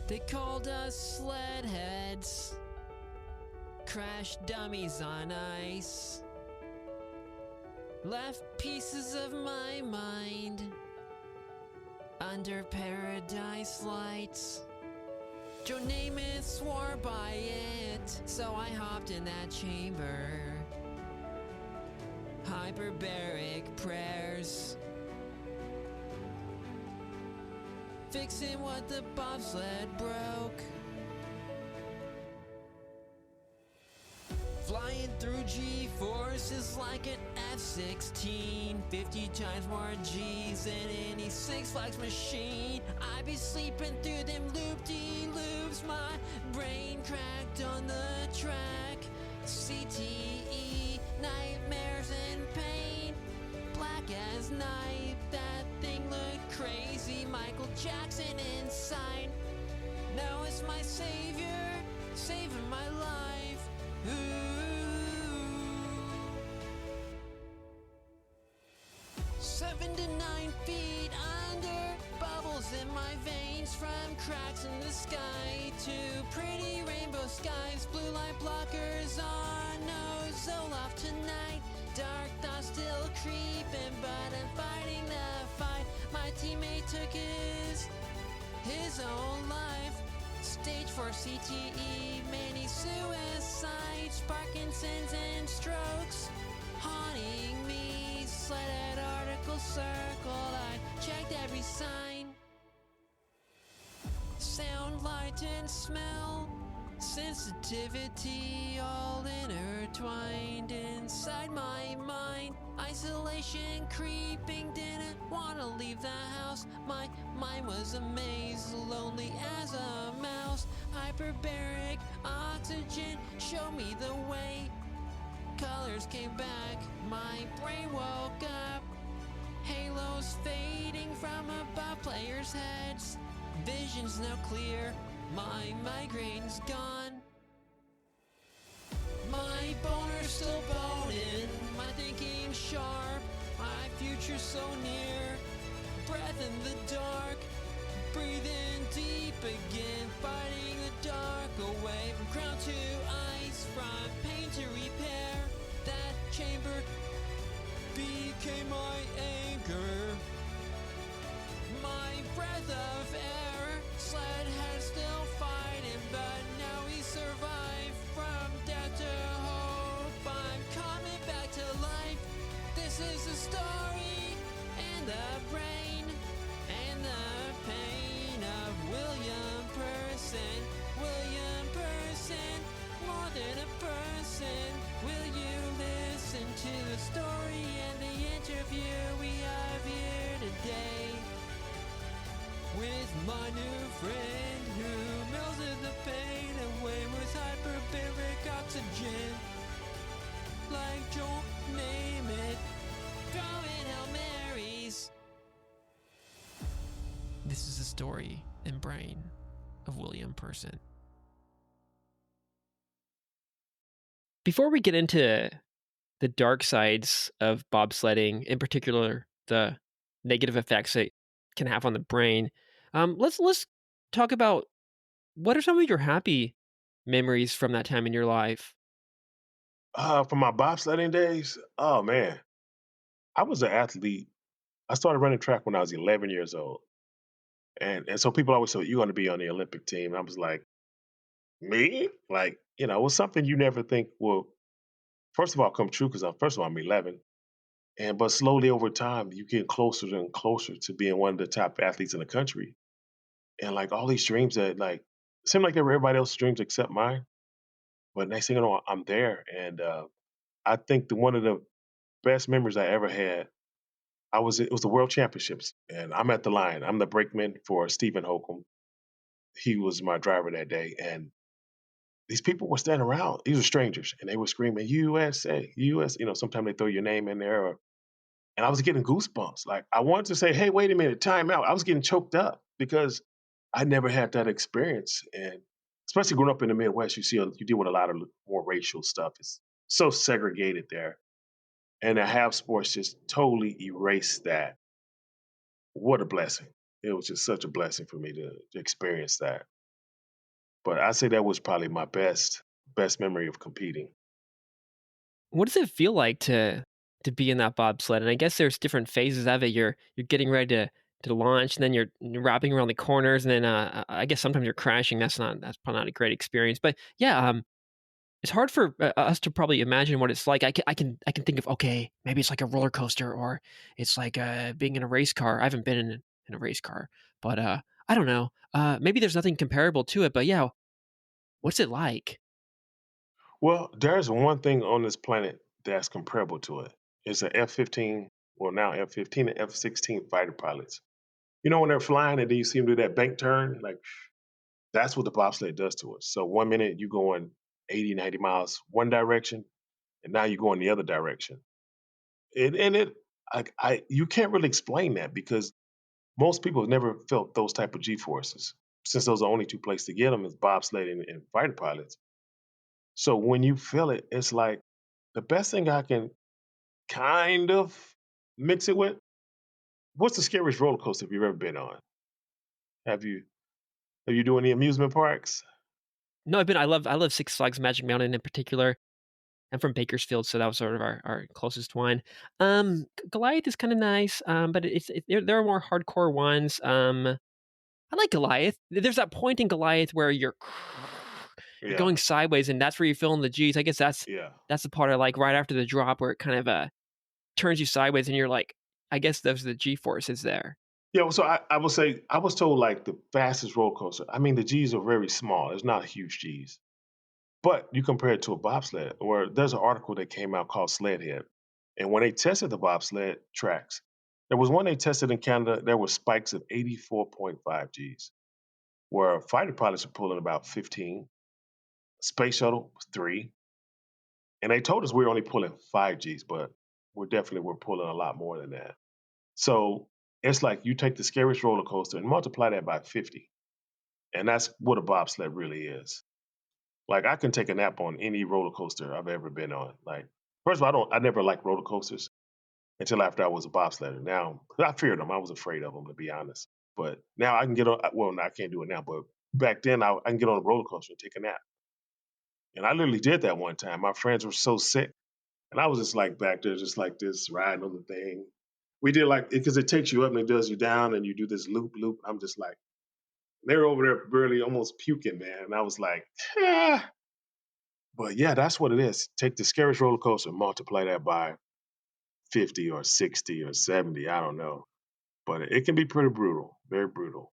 They called us sledheads, crash dummies on ice, left pieces of my mind under paradise lights. Joe Namath swore by it, so I hopped in that chamber. Hyperbaric prayers, fixing what the bobsled broke. Flying through G-forces like an F-16, 50 times more G's than any Six Flags machine. I be sleeping through them loop-de-loops, my brain cracked on the track. CTE, nightmares and pain, black as night, that thing looked crazy. Michael Jackson inside, now it's my savior, saving my life. Ooh. 7 to 9 feet under, bubbles in my veins from cracks in the sky to pretty rainbow skies. Blue light blockers on, no Zoloft tonight. Dark thoughts still creeping, but I'm fighting the fight. My teammate took his own life. Stage 4 CTE, many suicides, Parkinson's and strokes haunting me. Sled article circle, I checked every sign. Sound, light, and smell, sensitivity all intertwined inside my mind. Isolation creeping, didn't want to leave the house. My mind was a maze, lonely as a mouse. Hyperbaric oxygen, show me the way. Colors came back, my brain woke up. Halos fading from above players' heads. Vision's now clear, my migraine's gone. My boner's still boning, my thinking sharp, my future so near. Breath in the dark, breathing deep again, fighting the dark away from crown to ice, from pain to repair. That chamber became my anchor, my breath of air. Sled had still fighting, but now we survive from death to hope. I'm coming back to life. This is the story and the brain and the pain of William Person. William Person, more than a person. Will you listen to the story and the interview we have here today? With my new friend who melted the pain away with hyperbaric oxygen. Like Joel Namath, throwing Hail Marys. This is the story and brain of William Person. Before we get into the dark sides of bobsledding, in particular the negative effects it can have on the brain, let's talk about what are some of your happy memories from that time in your life. From my bobsledding days, oh man, I was an athlete. I started running track when I was 11 years old, and so people always say you're going to be on the Olympic team. And I was like, me? Like, it was something you never think will, first of all, come true because first of all, I'm 11, and but slowly over time, you get closer and closer to being one of the top athletes in the country, and like all these dreams that like seem like they were everybody else's dreams except mine. But next thing you know, I'm there, and I think one of the best memories I ever had. It was the World Championships, and I'm at the line. I'm the brakeman for Stephen Holcomb. He was my driver that day, and these people were standing around. These were strangers, and they were screaming USA, US. Sometimes they throw your name in there, and I was getting goosebumps. Like I wanted to say, "Hey, wait a minute, time out." I was getting choked up because I never had that experience, and especially growing up in the Midwest, you deal with a lot of more racial stuff. It's so segregated there, and the have sports just totally erased that. What a blessing. It was just such a blessing for me to experience that. But I say that was probably my best memory of competing. What does it feel like to be in that bobsled? And I guess there's different phases of it. You're getting ready to launch, and then you're wrapping around the corners, and then I guess sometimes you're crashing. That's probably not a great experience. But yeah, it's hard for us to probably imagine what it's like. I can think of, okay, maybe it's like a roller coaster, or it's like being in a race car. I haven't been in a race car, but I don't know. Maybe there's nothing comparable to it. But yeah, what's it like? Well, there's one thing on this planet that's comparable to it. It's a F-15, well now F-15 and F-16 fighter pilots. You know when they're flying and then you see them do that bank turn, like that's what the bobsled does to us. So 1 minute you going 80, 90 miles one direction, and now you're going the other direction. And I you can't really explain that because most people have never felt those type of G forces. Since those are only two places to get them is bobsledding and fighter pilots. So when you feel it, it's like the best thing I can kind of mix it with. What's the scariest roller coaster you've ever been on? Have you have you do any amusement parks? No, I love Six Flags Magic Mountain in particular. I'm from Bakersfield, so that was sort of our closest one. Goliath is kind of nice, but there are more hardcore ones. I like Goliath. There's that point in Goliath where you're Yeah, going sideways, and that's where you're feeling the G's. I guess yeah. that's the part I like right after the drop where it kind of turns you sideways, and you're like, I guess those are the G forces there. Yeah, well, so I will say I was told like the fastest roller coaster. I mean, the G's are very small. It's not huge G's. But you compare it to a bobsled, or there's an article that came out called Sledhead. And when they tested the bobsled tracks, there was one they tested in Canada, there were spikes of 84.5 Gs, where fighter pilots are pulling about 15, space shuttle was 3. And they told us we were only pulling 5 Gs, but we're pulling a lot more than that. So it's like you take the scariest roller coaster and multiply that by 50. And that's what a bobsled really is. Like I can take a nap on any roller coaster I've ever been on. Like, first of all, I never liked roller coasters until after I was a bobsledder. Now I feared them. I was afraid of them to be honest. But now I can get on. Well, no, I can't do it now. But back then, I can get on a roller coaster and take a nap. And I literally did that one time. My friends were so sick, and I was just like back there, just like this, riding on the thing. We did like because it takes you up and it does you down, and you do this loop. I'm just like they were over there barely almost puking, man. And I was like, ah. But yeah, that's what it is. Take the scariest roller coaster, multiply that by 50 or 60 or 70. I don't know. But it can be pretty brutal, very brutal.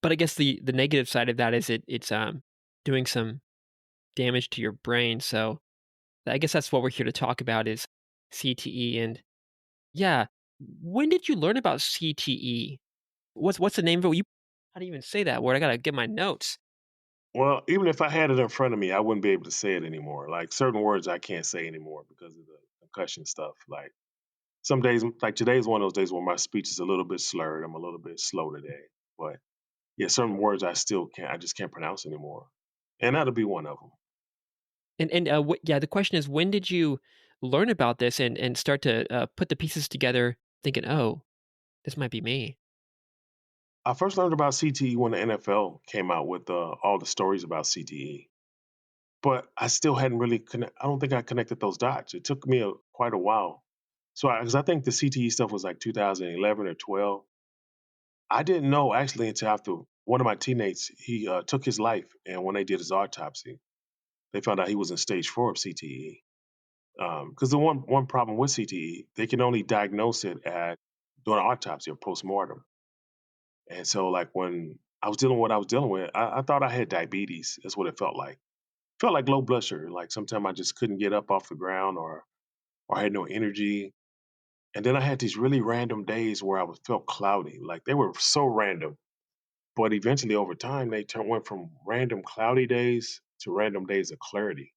But I guess the negative side of that is it's doing some damage to your brain. So I guess that's what we're here to talk about is CTE. And yeah, when did you learn about CTE? What's the name of it? How do you even say that word? I gotta get my notes. Well, even if I had it in front of me, I wouldn't be able to say it anymore. Like certain words I can't say anymore because of the concussion stuff. Like some days, like today is one of those days where my speech is a little bit slurred. I'm a little bit slow today. But yeah, certain words I just can't pronounce anymore. And that'll be one of them. And yeah, the question is, when did you learn about this and start to put the pieces together, thinking, oh, this might be me. I first learned about CTE when the NFL came out with all the stories about CTE, but I still hadn't really I don't think I connected those dots. It took me quite a while. So, because I think the CTE stuff was like 2011 or 12. I didn't know actually until after one of my teammates he took his life, and when they did his autopsy, they found out he was in stage 4 of CTE. Because the one problem with CTE, they can only diagnose it at during an autopsy or postmortem. And so, like when I was dealing with what I was dealing with, I thought I had diabetes. That's what it felt like. Felt like low blood sugar. Like sometimes I just couldn't get up off the ground, or I had no energy. And then I had these really random days where I was felt cloudy. Like they were so random. But eventually, over time, went from random cloudy days to random days of clarity.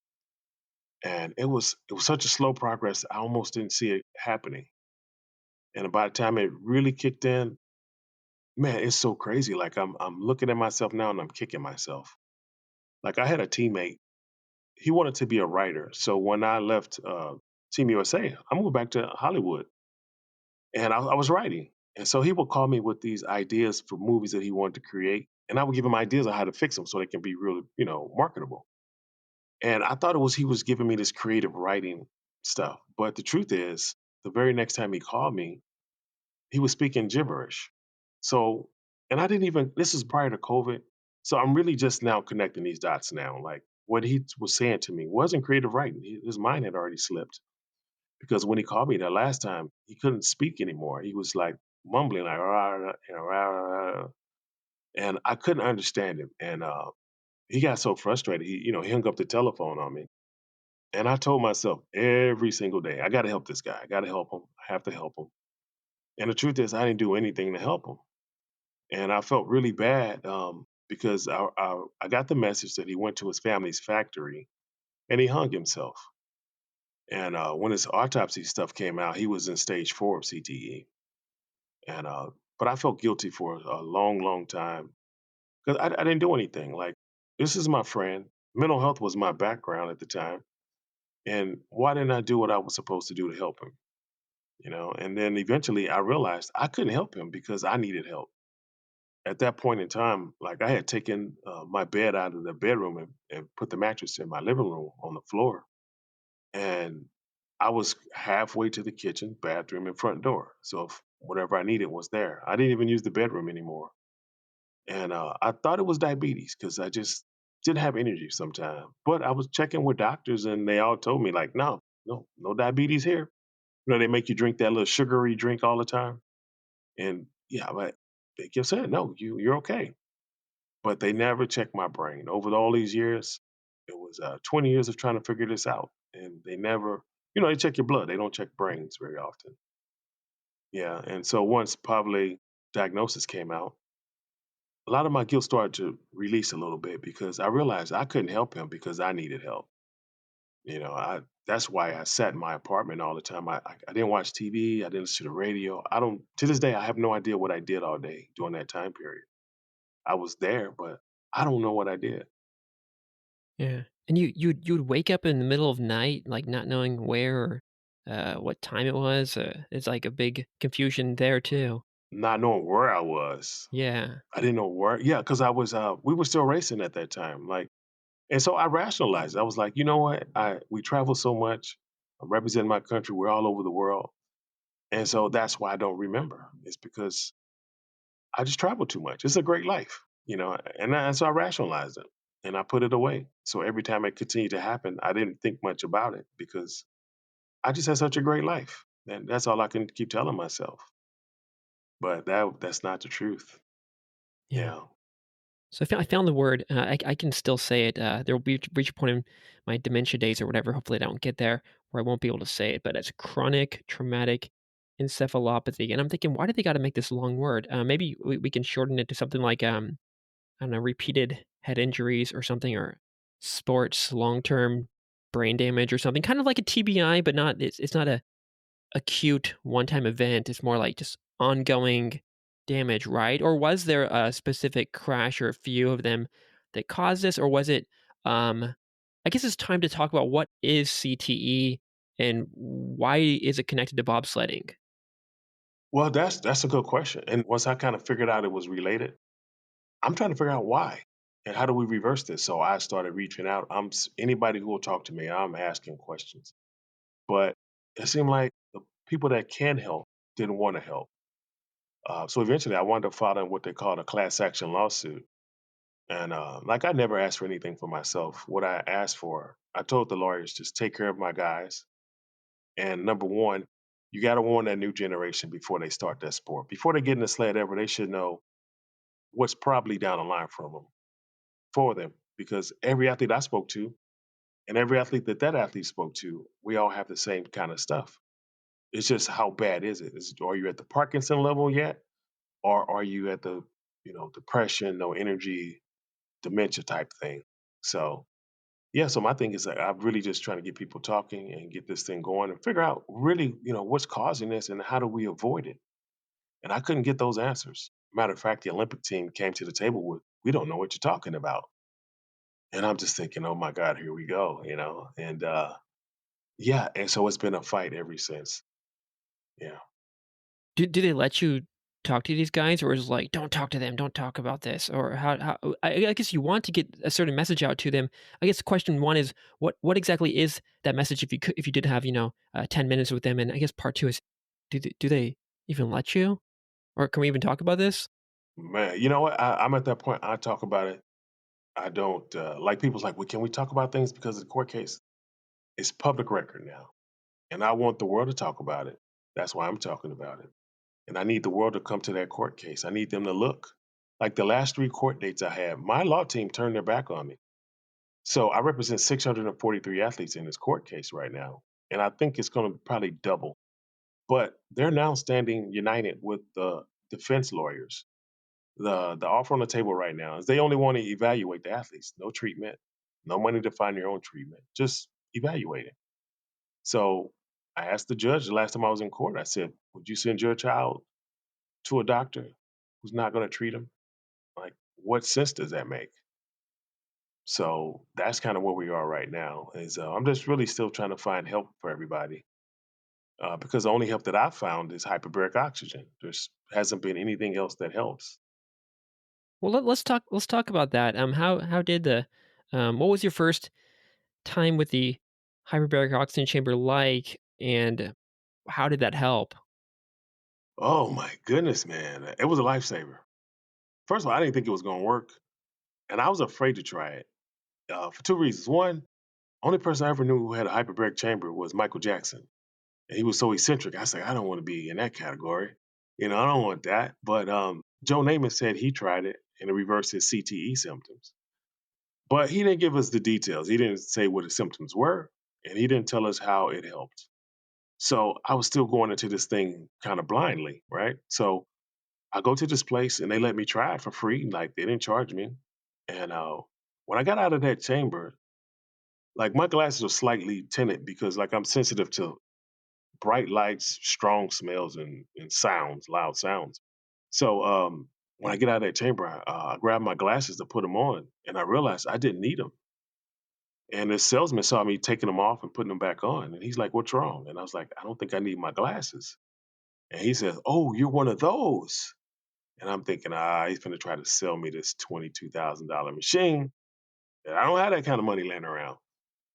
And it was such a slow progress. I almost didn't see it happening. And by the time it really kicked in, man, it's so crazy. Like I'm looking at myself now and I'm kicking myself. Like I had a teammate, he wanted to be a writer. So when I left Team USA, I moved back to Hollywood and I was writing. And so he would call me with these ideas for movies that he wanted to create, and I would give him ideas on how to fix them so they can be really, marketable. And I thought it was he was giving me this creative writing stuff, but the truth is, the very next time he called me, he was speaking gibberish. So, and I didn't even. This is prior to COVID, so I'm really just now connecting these dots now. Like what he was saying to me wasn't creative writing. His mind had already slipped because when he called me that last time, he couldn't speak anymore. He was like mumbling like "Rah, rah," rah, rah, rah," and I couldn't understand him. And he got so frustrated. He hung up the telephone on me. And I told myself every single day, I got to help this guy. I got to help him. I have to help him. And the truth is, I didn't do anything to help him. And I felt really bad because I got the message that he went to his family's factory and he hung himself. And when his autopsy stuff came out, he was in stage 4 of CTE. And but I felt guilty for a long, long time because I didn't do anything. Like this is my friend. Mental health was my background at the time, and why didn't I do what I was supposed to do to help him? And then eventually I realized I couldn't help him because I needed help. At that point in time, like I had taken my bed out of the bedroom and put the mattress in my living room on the floor. And I was halfway to the kitchen, bathroom, and front door. So if whatever I needed was there. I didn't even use the bedroom anymore. And I thought it was diabetes because I just didn't have energy sometimes. But I was checking with doctors and they all told me, like, no, no, no diabetes here. They make you drink that little sugary drink all the time. And yeah, but they kept saying, no, you're okay. But they never checked my brain. Over all these years, it was 20 years of trying to figure this out. And they never, they check your blood. They don't check brains very often. Yeah. And so once probably diagnosis came out, a lot of my guilt started to release a little bit because I realized I couldn't help him because I needed help. That's why I sat in my apartment all the time. I didn't watch TV. I didn't listen to the radio. I don't to this day I have no idea what I did all day during that time period. I was there, but I don't know what I did. Yeah. And you'd wake up in the middle of night, like, not knowing where or, what time it was, it's, like, a big confusion there too. Not knowing where I was. Yeah. I didn't know where. Yeah, because I was we were still racing at that time. Like, and so I rationalized. I was like, you know what? We travel so much. I represent my country. We're all over the world. And so that's why I don't remember. It's because I just travel too much. It's a great life. And so I rationalized it and I put it away. So every time it continued to happen, I didn't think much about it because I just had such a great life. And that's all I can keep telling myself. But that's not the truth. Yeah. Yeah. So I found the word, I can still say it, there will be reach a point in my dementia days or whatever, hopefully I don't get there, where I won't be able to say it, but it's chronic traumatic encephalopathy, and I'm thinking, "Why do they gotta make this long word?" Maybe we can shorten it to something like, I don't know, repeated head injuries or something, or sports long-term brain damage or something, kind of like a TBI, but not it's not a acute one-time event, it's more like just ongoing damage, right? Or was there a specific crash or a few of them that caused this? Or was it, I guess it's time to talk about what is CTE and why is it connected to bobsledding? Well, that's a good question. And once I kind of figured out it was related, I'm trying to figure out why and how do we reverse this. So I started reaching out. Anybody who will talk to me, I'm asking questions. But it seemed like the people that can help didn't want to help. So eventually, I wound up filing what they called a class action lawsuit. And like I never asked for anything for myself. What I asked for, I told the lawyers just take care of my guys. And number one, you got to warn that new generation before they start that sport. Before they get in the sled ever, they should know what's probably down the line from them for them. Because every athlete I spoke to and every athlete that athlete spoke to, we all have the same kind of stuff. It's just how bad is it? Are you at the Parkinson level yet? Or are you at the, depression, no energy, dementia type thing? So yeah, so my thing is that I'm really just trying to get people talking and get this thing going and figure out really, what's causing this and how do we avoid it? And I couldn't get those answers. Matter of fact, the Olympic team came to the table with, we don't know what you're talking about. And I'm just thinking, oh my God, here we go. And yeah, and so it's been a fight ever since. Yeah. Do they let you talk to these guys, or is it like, "Don't talk to them, don't talk about this," or how I guess you want to get a certain message out to them. I guess question 1 is what exactly is that message if you did have, 10 minutes with them? And I guess part 2 is, do they even let you? Or can we even talk about this? Man, you know what? I'm at that point. I talk about it. I don't like people's like, well, can we talk about things because of the court case? It's public record now, and I want the world to talk about it. That's why I'm talking about it. And I need the world to come to that court case. I need them to look. Like the last 3 court dates I had, my law team turned their back on me. So I represent 643 athletes in this court case right now, and I think it's going to probably double. But they're now standing united with the defense lawyers. The offer on the table right now is they only want to evaluate the athletes, no treatment, no money to find your own treatment, just evaluating. So I asked the judge the last time I was in court, I said, would you send your child to a doctor who's not going to treat him? Like, what sense does that make? So that's kind of where we are right now. Is I'm just really still trying to find help for everybody because the only help that I've found is hyperbaric oxygen. There's hasn't been anything else that helps. Well, let's talk about that. How did what was your first time with the hyperbaric oxygen chamber like, and how did that help? Oh my goodness, man, it was a lifesaver. First of all, I didn't think it was going to work, and I was afraid to try it for 2 reasons. One, only person I ever knew who had a hyperbaric chamber was Michael Jackson. And he was so eccentric. I was like, I don't want to be in that category. I don't want that. But Joe Namath said he tried it and it reversed his CTE symptoms. But he didn't give us the details. He didn't say what his symptoms were, and he didn't tell us how it helped. So I was still going into this thing kind of blindly, right? So I go to this place and they let me try it for free. Like they didn't charge me. And when I got out of that chamber, like my glasses were slightly tinted because like I'm sensitive to bright lights, strong smells, and sounds, loud sounds. So when I get out of that chamber, I grab my glasses to put them on, and I realized I didn't need them. And the salesman saw me taking them off and putting them back on, and he's like, "What's wrong?" And I was like, "I don't think I need my glasses." And he says, "Oh, you're one of those." And I'm thinking, he's going to try to sell me this $22,000 machine. And I don't have that kind of money laying around.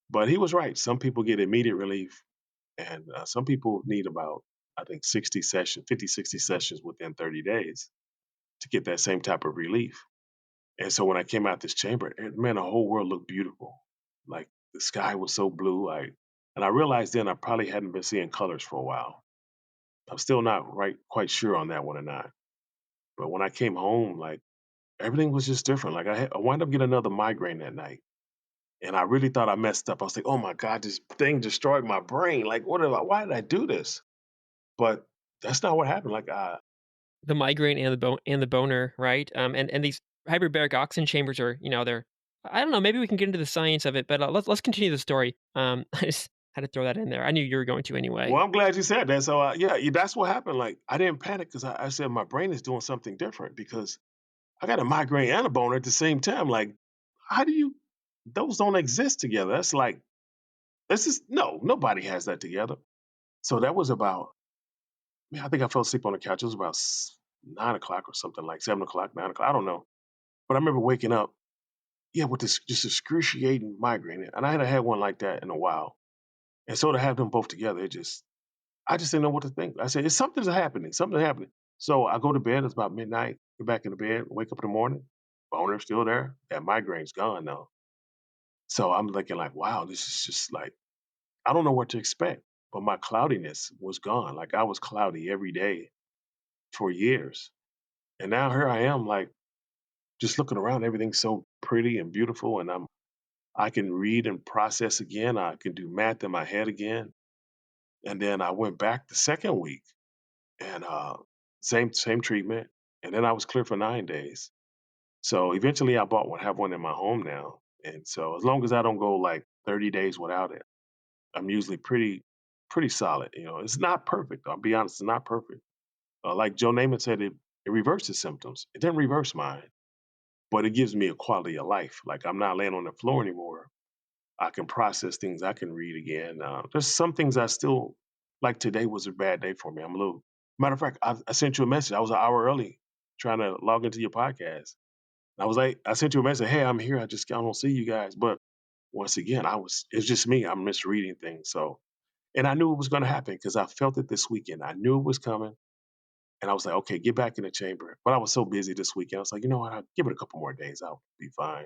But he was right. Some people get immediate relief. And some people need about, I think, 60 sessions, 50, 60 sessions within 30 days to get that same type of relief. And so when I came out this chamber, man, the whole world looked beautiful. Like the sky was so blue. And I realized then I probably hadn't been seeing colors for a while. I'm still not quite sure on that one or not. But when I came home, like everything was just different. Like I wound up getting another migraine that night. And I really thought I messed up. I was like, oh my God, this thing destroyed my brain. Like, why did I do this? But that's not what happened, like, The migraine and the boner, right? And these hyperbaric oxygen chambers are, they're, I don't know, maybe we can get into the science of it, but let's continue the story. I just had to throw that in there. I knew you were going to anyway. well, I'm glad you said that, so, yeah, that's what happened, like, I didn't panic 'cause I said my brain is doing something different because I got a migraine and a boner at the same time, like, how do you those don't exist together, that's like this is no, nobody has that together. So that was about man, I think I fell asleep on the couch, it was about 9 o'clock or something, like 7 o'clock, 9 o'clock, I don't know, but I remember waking up, yeah, with this just excruciating migraine, and I hadn't had one like that in a while, and so to have them both together, it just I just didn't know what to think. I said, "It's something's happening. Something's happening." So I go to bed. It's about midnight. Get back in the bed. Wake up in the morning. Boner's still there. That migraine's gone now. So I'm thinking like, wow, this is just like I don't know what to expect. But my cloudiness was gone. Like I was cloudy every day for years, and now here I am, like just looking around. Everything's so pretty and beautiful, and I can read and process again. I can do math in my head again. And then I went back the second week and same treatment, and then I was clear for 9 days. So eventually, I bought one, have one in my home now, and so as long as I don't go like 30 days without it, I'm usually pretty solid. It's not perfect. I'll be honest, it's not perfect. Like Joe Namath said, it reverses symptoms. It didn't reverse mine, but it gives me a quality of life. Like I'm not laying on the floor anymore. I can process things. I can read again. There's some things I still like. Today was a bad day for me. I'm a little Matter of fact, I sent you a message. I was an hour early trying to log into your podcast. I was like, I sent you a message. Hey, I'm here. I don't see you guys. But once again, it's just me. I'm misreading things. So, and I knew it was going to happen because I felt it this weekend. I knew it was coming. And I was like, okay, get back in the chamber. But I was so busy this weekend. I was like, you know what? I'll give it a couple more days. I'll be fine.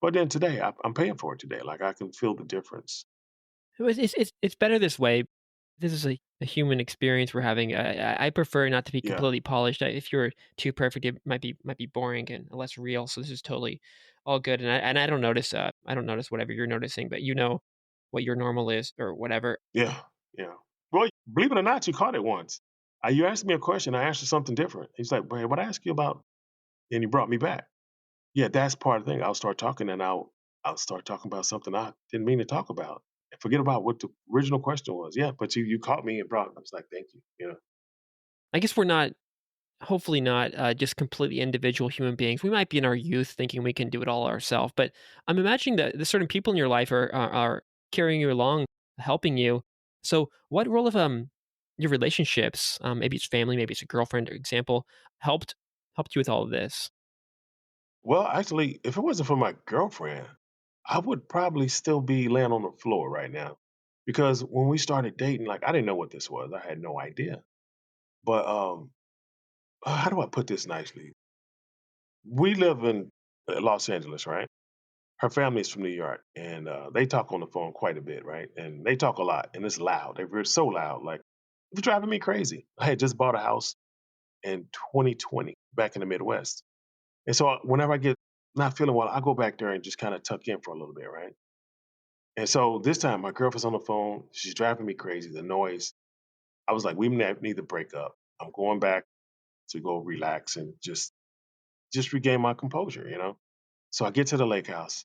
But then today, I'm paying for it today. Like I can feel the difference. It's better this way. This is a human experience we're having. I prefer not to be Yeah. completely polished. If you're too perfect, it might be boring and less real. So this is totally all good. And I don't notice I don't notice whatever you're noticing, but you know what your normal is or whatever. Yeah. Yeah. Well, believe it or not, you caught it once. You asked me a question. I answered something different. He's like, "Brad, what I asked you about?" And you brought me back. Yeah, that's part of the thing. I'll start talking and I'll start talking about something I didn't mean to talk about. And forget about what the original question was. Yeah, but you caught me and brought I was like, thank you. You know. I guess we're not hopefully not just completely individual human beings. We might be in our youth thinking we can do it all ourselves, but I'm imagining that the certain people in your life are carrying you along, helping you. So, what role of your relationships, maybe it's family, maybe it's a girlfriend, for example, helped helped you with all of this? Well, actually, if it wasn't for my girlfriend, I would probably still be laying on the floor right now. Because when we started dating, like I didn't know what this was. I had no idea. But how do I put this nicely? We live in Los Angeles, right? Her family is from New York, and they talk on the phone quite a bit, right? And they talk a lot, and it's loud. They're so loud, like it's driving me crazy. I had just bought a house in 2020 back in the Midwest, and so whenever I get not feeling well, I go back there and just kind of tuck in for a little bit, right? And so this time, my girlfriend's on the phone. She's driving me crazy. The noise. I was like, we need to break up. I'm going back to go relax and just regain my composure, you know. So I get to the lake house.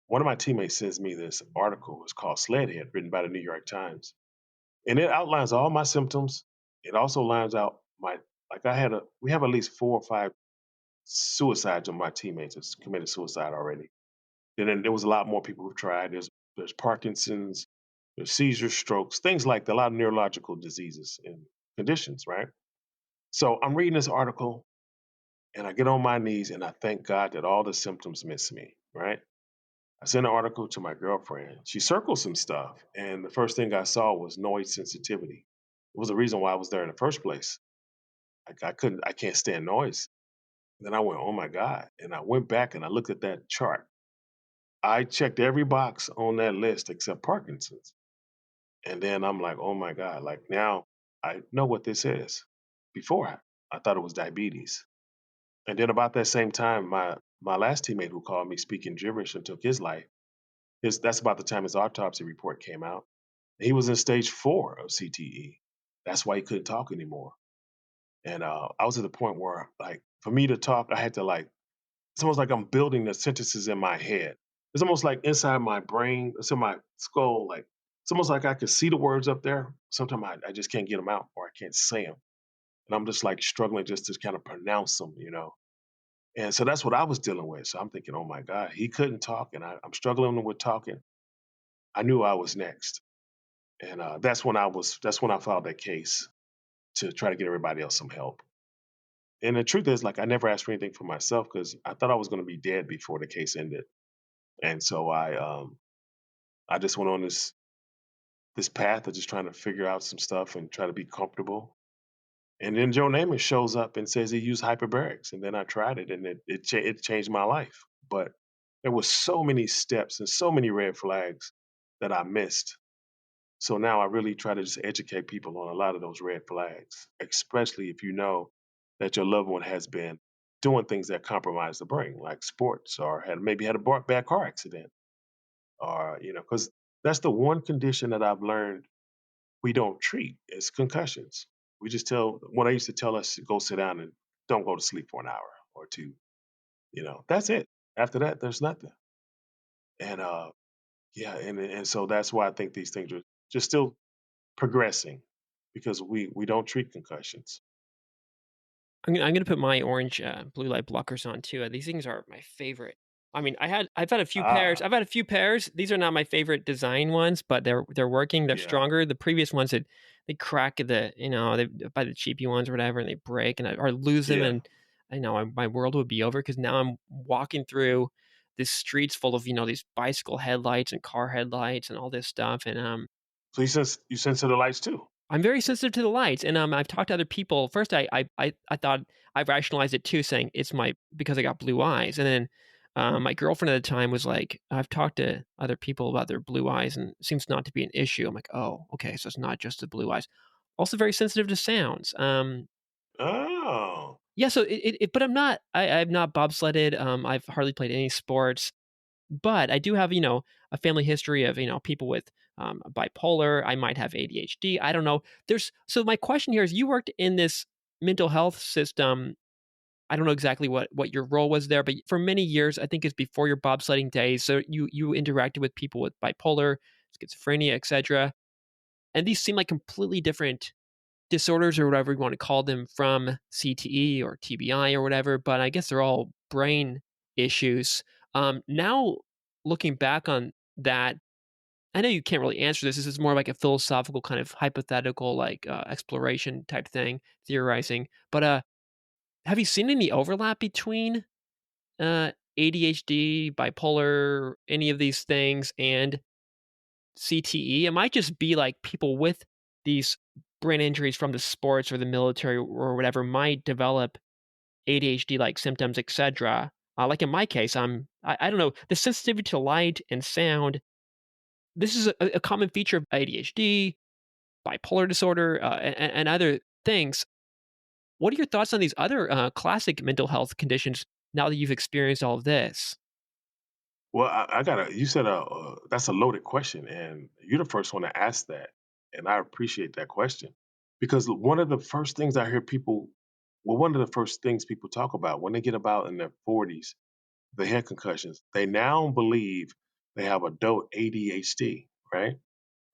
One of my teammates sends me this article. It's called Sledhead, written by the New York Times. And it outlines all my symptoms. It also lines out my like we have at least 4 or 5 suicides of my teammates that's committed suicide already. And then there was a lot more people who've tried. There's Parkinson's, there's seizures, strokes, things like that, a lot of neurological diseases and conditions, right? So I'm reading this article and I get on my knees and I thank God that all the symptoms miss me, right? I sent an article to my girlfriend. She circled some stuff, and the first thing I saw was noise sensitivity. It was the reason why I was there in the first place. I can't stand noise. Then I went, oh my God. And I went back and I looked at that chart. I checked every box on that list except Parkinson's. And then I'm like, oh my God, like now I know what this is. Before I thought it was diabetes. And then about that same time, my last teammate who called me speaking gibberish and took his life, that's about the time his autopsy report came out. He was in stage 4 of CTE. That's why he couldn't talk anymore. And I was at the point where, like, for me to talk, I had to like. It's almost like I'm building the sentences in my head. It's almost like inside my brain, it's in my skull. Like it's almost like I could see the words up there. Sometimes I just can't get them out, or I can't say them, and I'm just like struggling just to kind of pronounce them, you know. And so that's what I was dealing with. So I'm thinking, oh my God, he couldn't talk, and I'm struggling with talking. I knew I was next. And that's when I filed that case to try to get everybody else some help. And the truth is, like, I never asked for anything for myself because I thought I was going to be dead before the case ended. And so I just went on this path of just trying to figure out some stuff and try to be comfortable. And then Joe Namath shows up and says he used hyperbarics, and then I tried it, and it changed my life. But there was so many steps and so many red flags that I missed. So now I really try to just educate people on a lot of those red flags, especially if you know that your loved one has been doing things that compromise the brain, like sports, or maybe had a bad car accident, or because that's the one condition that I've learned we don't treat is concussions. We just tell when I used to tell us to go sit down and don't go to sleep for an hour or two. That's it. After that, there's nothing. And yeah, and so that's why I think these things are just still progressing because we don't treat concussions. I'm gonna put my orange blue light blockers on too. These things are my favorite. I mean, I've had a few pairs. Ah, I've had a few pairs. These are not my favorite design ones, but they're working. They're yeah, stronger. The previous ones they crack at they buy the cheapy ones or whatever, and they break or lose them, yeah. and I know my world would be over because now I'm walking through these streets full of these bicycle headlights and car headlights and all this stuff, and So you sense to the lights too? I'm very sensitive to the lights, and I've talked to other people. First, I thought I rationalized it too, saying it's because I got blue eyes, and then my girlfriend at the time was like, "I've talked to other people about their blue eyes, and it seems not to be an issue." I'm like, "Oh, okay, so it's not just the blue eyes." Also, very sensitive to sounds. Oh, Yeah, so but I've not bobsledded. I've hardly played any sports. But I do have, a family history of, people with bipolar. I might have ADHD. I don't know. So my question here is you worked in this mental health system. I don't know exactly what your role was there, but for many years, I think it's before your bobsledding days. So you interacted with people with bipolar, schizophrenia, etc. And these seem like completely different disorders or whatever you want to call them from CTE or TBI or whatever, but I guess they're all brain issues. Now, looking back on that, I know you can't really answer this. This is more like a philosophical kind of hypothetical, like exploration type thing, theorizing. But have you seen any overlap between ADHD, bipolar, any of these things, and CTE? It might just be like people with these brain injuries from the sports or the military or whatever might develop ADHD like symptoms, etc. Like in my case, I don't know, the sensitivity to light and sound. This is a common feature of ADHD, bipolar disorder, and other things. What are your thoughts on these other classic mental health conditions now that you've experienced all of this? well, I gotta. You said that's a loaded question, and you're the first one to ask that, and I appreciate that question because one of the first things I hear people, well, one of the first things people talk about when they get about in their 40s, the head concussions. They now believe they have adult ADHD, right?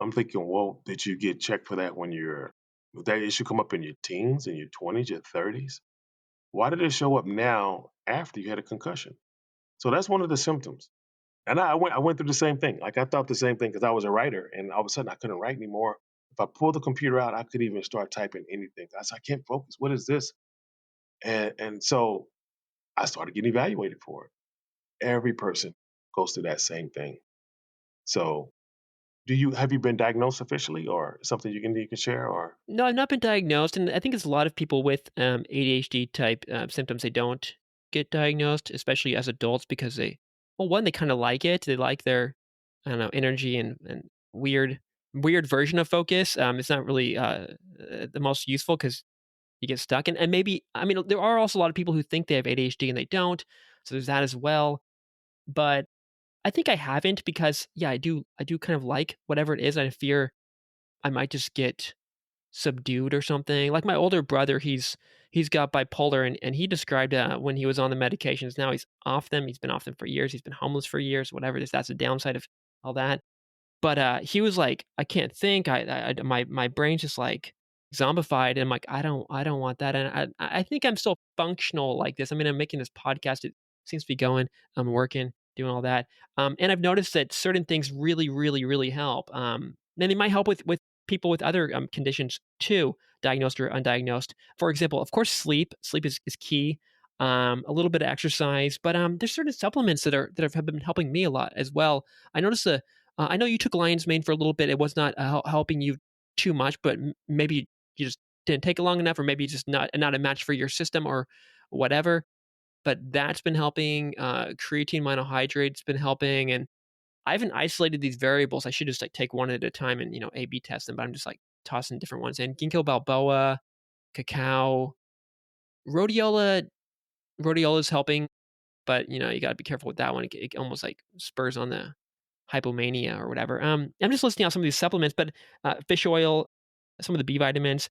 I'm thinking, well, did you get checked for that when did that issue come up in your teens, in your 20s, your 30s? Why did it show up now after you had a concussion? So that's one of the symptoms. And I went through the same thing. Like I thought the same thing because I was a writer, and all of a sudden I couldn't write anymore. If I pulled the computer out, I could even start typing anything. I said, I can't focus. What is this? And so I started getting evaluated for it. Every person goes through that same thing. So have you been diagnosed officially or something you can share or No, I've not been diagnosed, and I think it's a lot of people with ADHD type symptoms. They don't get diagnosed, especially as adults, because well, one, they kind of like it. They like their, I don't know, energy and weird version of focus. It's not really the most useful because you get stuck. And maybe, I mean, there are also a lot of people who think they have ADHD and they don't. So there's that as well. But I think I haven't because, yeah, I do kind of like whatever it is. I fear I might just get subdued or something. Like my older brother, he's got bipolar, and he described when he was on the medications. Now he's off them. He's been off them for years. He's been homeless for years. Whatever it is, that's the downside of all that. But he was like, I can't think. My brain's just like zombified, and I'm like, I don't want that. And I think I'm still functional like this. I mean, I'm making this podcast. It seems to be going. I'm working, doing all that. And I've noticed that certain things really, really, really help. And they might help with people with other conditions too, diagnosed or undiagnosed. For example, of course, sleep. Sleep is key. A little bit of exercise, but there's certain supplements that have been helping me a lot as well. I noticed I know you took lion's mane for a little bit. It was not helping you too much, but maybe you just didn't take it long enough, or maybe just not a match for your system or whatever. But that's been helping. Creatine monohydrate's been helping, and I haven't isolated these variables. I should just like take one at a time and A/B test them. But I'm just like tossing different ones in. Ginkgo biloba, cacao, rhodiola. Rhodiola's helping, but you got to be careful with that one. It almost like spurs on the hypomania or whatever. I'm just listing out some of these supplements, but fish oil, some of the B vitamins,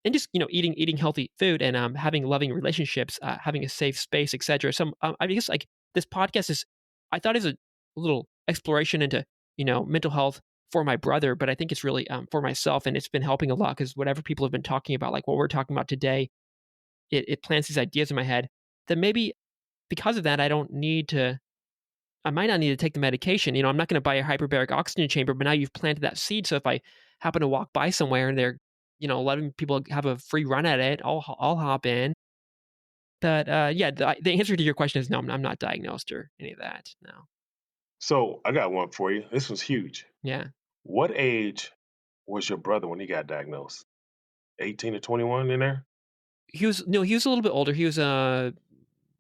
and just eating healthy food and having loving relationships, having a safe space, etc. Some I guess like this podcast is, I thought is a little exploration into mental health for my brother, but I think it's really for myself, and it's been helping a lot because whatever people have been talking about, like what we're talking about today, it plants these ideas in my head that maybe because of that I don't need to I might not need to take the medication. You know, I'm not going to buy a hyperbaric oxygen chamber, but now you've planted that seed. So if I happen to walk by somewhere and they're, letting people have a free run at it, I'll hop in. But yeah, the answer to your question is no. I'm not diagnosed or any of that. No. So I got one for you. This was huge. Yeah. What age was your brother when he got diagnosed? 18 to 21 in there? He was a little bit older. He was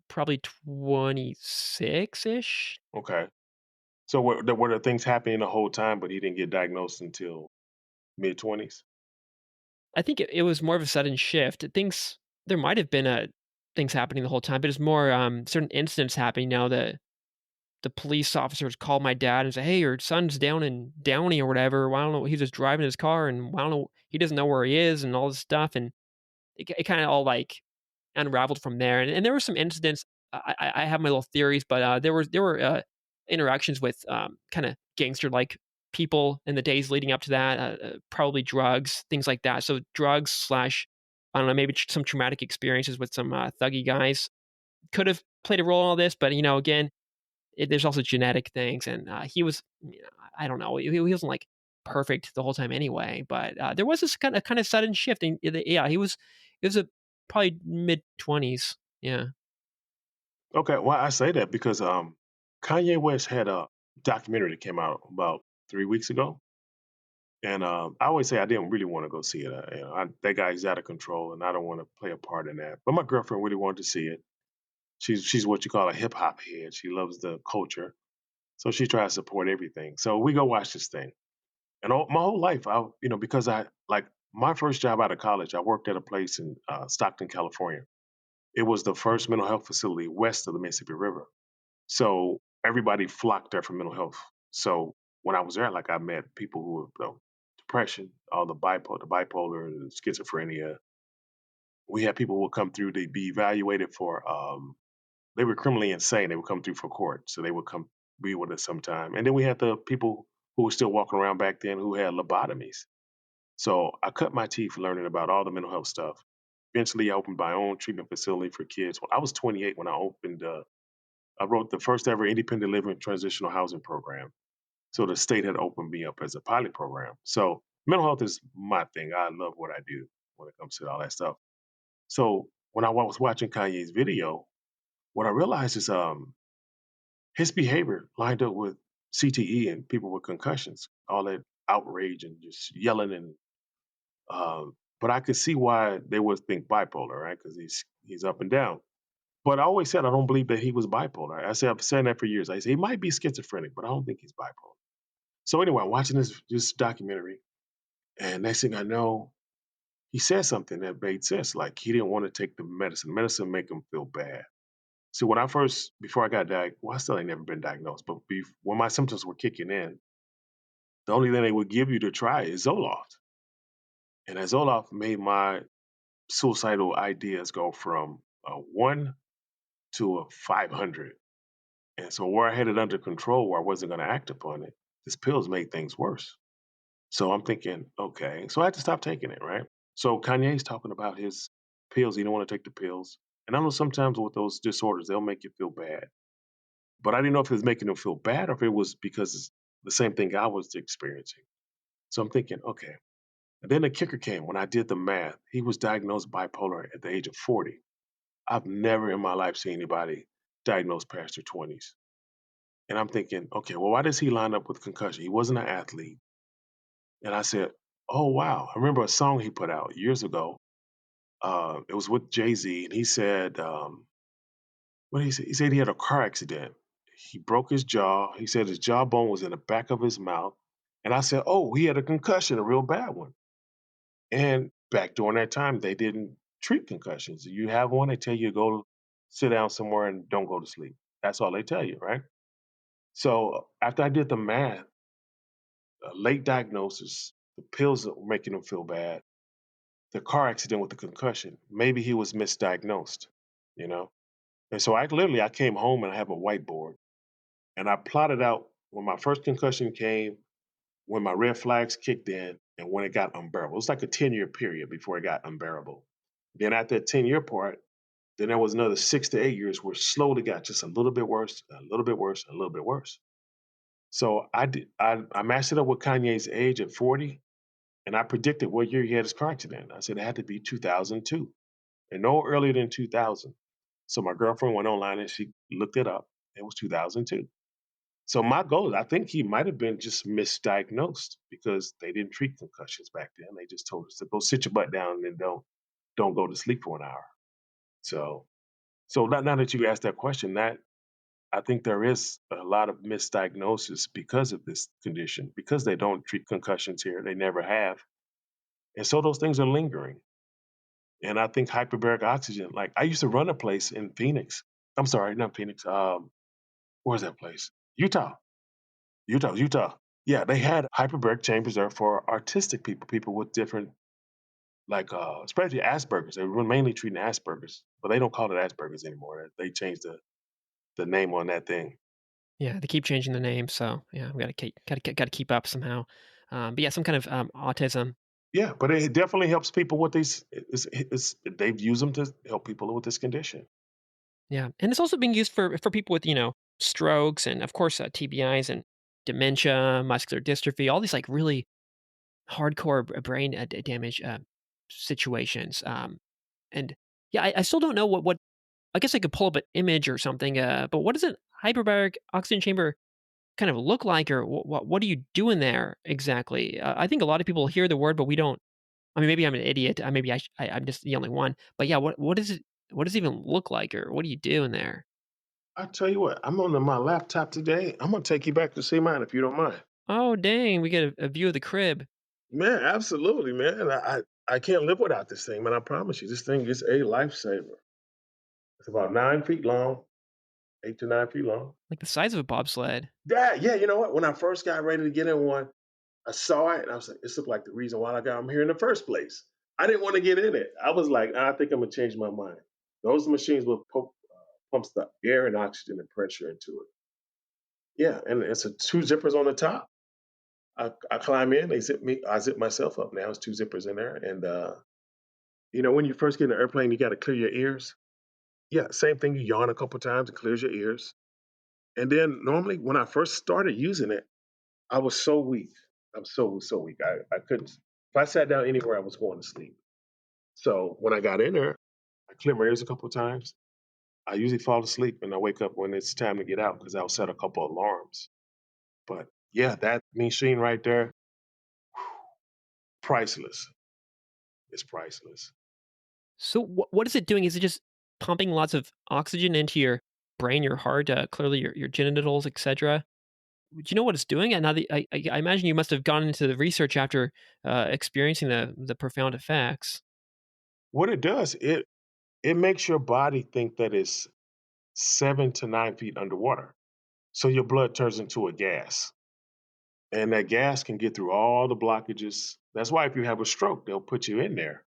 probably 26 ish. Okay. So were there things happening the whole time, but he didn't get diagnosed until mid 20s? I think it was more of a sudden shift. There might have been things happening the whole time, but it's more certain incidents happening now. The police officers called my dad and said, "Hey, your son's down in Downey or whatever. Well, I don't know. He's just driving his car, and I don't know. He doesn't know where he is, and all this stuff." And it kind of all like unraveled from there. And there were some incidents. I have my little theories, but there were interactions with kind of gangster like people in the days leading up to that. Probably drugs, things like that. So drugs slash I don't know, maybe some traumatic experiences with some thuggy guys could have played a role in all this. But again, there's also genetic things, and he was, I don't know, he wasn't like perfect the whole time anyway. But there was this kind of sudden shift, and yeah, it was a probably mid-20s. Yeah. Okay, well, I say that because Kanye West had a documentary that came out about 3 weeks ago. And I always say I didn't really want to go see it. That guy's out of control, and I don't want to play a part in that. But my girlfriend really wanted to see it. She's what you call a hip hop head. She loves the culture, so she tries to support everything. So we go watch this thing. And my whole life, because I like my first job out of college, I worked at a place in Stockton, California. It was the first mental health facility west of the Mississippi River. So everybody flocked there for mental health. So when I was there, like I met people who were depression, all the bipolar, the schizophrenia. We had people who would come through to be evaluated for. They were criminally insane. They would come through for court, so they would come be with us sometime. And then we had the people who were still walking around back then who had lobotomies. So I cut my teeth learning about all the mental health stuff. Eventually, I opened my own treatment facility for kids. When I was 28 when I opened. I wrote the first ever independent living transitional housing program. So the state had opened me up as a pilot program. So mental health is my thing. I love what I do when it comes to all that stuff. So when I was watching Kanye's video, what I realized is his behavior lined up with CTE and people with concussions, all that outrage and just yelling but I could see why they would think bipolar, right? Because he's up and down. But I always said I don't believe that he was bipolar. I've said that for years. I say he might be schizophrenic, but I don't think he's bipolar. So anyway, I'm watching this documentary, and next thing I know, he said something that made sense. Like he didn't want to take the medicine. Medicine make him feel bad. So before I got diagnosed, well, I still ain't never been diagnosed, but when my symptoms were kicking in, the only thing they would give you to try is Zoloft. And that Zoloft made my suicidal ideas go from a 1 to a 500. And so where I had it under control, where I wasn't going to act upon it, this pills made things worse. So I'm thinking, okay. So I had to stop taking it, right? So Kanye's talking about his pills. He don't want to take the pills. And I know sometimes with those disorders, they'll make you feel bad. But I didn't know if it was making him feel bad or if it was because it's the same thing I was experiencing. So I'm thinking, okay. And then the kicker came when I did the math. He was diagnosed bipolar at the age of 40. I've never in my life seen anybody diagnosed past their 20s. And I'm thinking, okay, well, why does he line up with concussion? He wasn't an athlete. And I said, oh, wow. I remember a song he put out years ago. It was with Jay-Z, and he said, what did he say? He said he had a car accident. He broke his jaw. He said his jawbone was in the back of his mouth. And I said, oh, he had a concussion, a real bad one. And back during that time, they didn't treat concussions. You have one, they tell you to go sit down somewhere and don't go to sleep. That's all they tell you, right? So after I did the math, a late diagnosis, the pills that were making him feel bad, the car accident with the concussion, maybe he was misdiagnosed, you know? And so I came home and I have a whiteboard and I plotted out when my first concussion came, when my red flags kicked in, and when it got unbearable. It was like a 10-year period before it got unbearable. Then at that 10-year part, Then there was another 6 to 8 years where it slowly got just a little bit worse, a little bit worse, a little bit worse. So I matched it up with Kanye's age at 40, and I predicted what year he had his car accident. I said it had to be 2002, and no earlier than 2000. So my girlfriend went online and she looked it up. It was 2002. So my goal is I think he might have been just misdiagnosed because they didn't treat concussions back then. They just told us to go sit your butt down and don't go to sleep for an hour. So now that you asked that question, that I think there is a lot of misdiagnosis because of this condition, because they don't treat concussions here. They never have. And so those things are lingering. And I think hyperbaric oxygen, like I used to run a place in Phoenix. I'm sorry, not Phoenix. Where's that place? Utah. Utah. Yeah, they had hyperbaric chambers there for artistic people, people with different, like, especially Asperger's. They were mainly treating Asperger's, but they don't call it Asperger's anymore. They changed the name on that thing. Yeah, they keep changing the name, so yeah, we gotta keep up somehow. But yeah, some kind of autism. Yeah, but it definitely helps people with these. They've used them to help people with this condition. Yeah, and it's also being used for people with strokes and of course TBIs and dementia, muscular dystrophy, all these like really hardcore brain damage situations. And yeah, I still don't know what I guess I could pull up an image or something. But what does a hyperbaric oxygen chamber kind of look like, or what do you do in there exactly? I think a lot of people hear the word, but we don't. I mean, maybe I'm an idiot. Maybe I'm just the only one. But yeah, what is it? What does it even look like, or what do you do in there? I tell you what, I'm on my laptop today. I'm gonna take you back to see mine if you don't mind. Oh, dang, we get a view of the crib. Man, absolutely, man. I can't live without this thing, man. I promise you, this thing is a lifesaver. It's about 9 feet long, 8 to 9 feet long. Like the size of a bobsled. Yeah. You know what? When I first got ready to get in one, I saw it and I was like, this looked like the reason why I got them here in the first place. I didn't want to get in it. I was like, I think I'm gonna change my mind. Those machines will pumps the air and oxygen and pressure into it. Yeah, and it's a two zippers on the top. I climb in, they zip me, I zip myself up. Now it's two zippers in there, and when you first get in an airplane, you got to clear your ears. Yeah, same thing. You yawn a couple times, it clears your ears. And then normally, when I first started using it, I was so weak. I'm so weak. I couldn't. If I sat down anywhere, I was going to sleep. So when I got in there, I cleared my ears a couple times. I usually fall asleep and I wake up when it's time to get out because I'll set a couple alarms. But yeah, that machine right there, priceless. It's priceless. So what is it doing? Is it just pumping lots of oxygen into your brain, your heart, clearly your genitals, etc.? Do you know what it's doing? And now I imagine you must have gone into the research after experiencing the profound effects. What it does, it makes your body think that it's 7 to 9 feet underwater. So your blood turns into a gas. And that gas can get through all the blockages. That's why if you have a stroke, they'll put you in there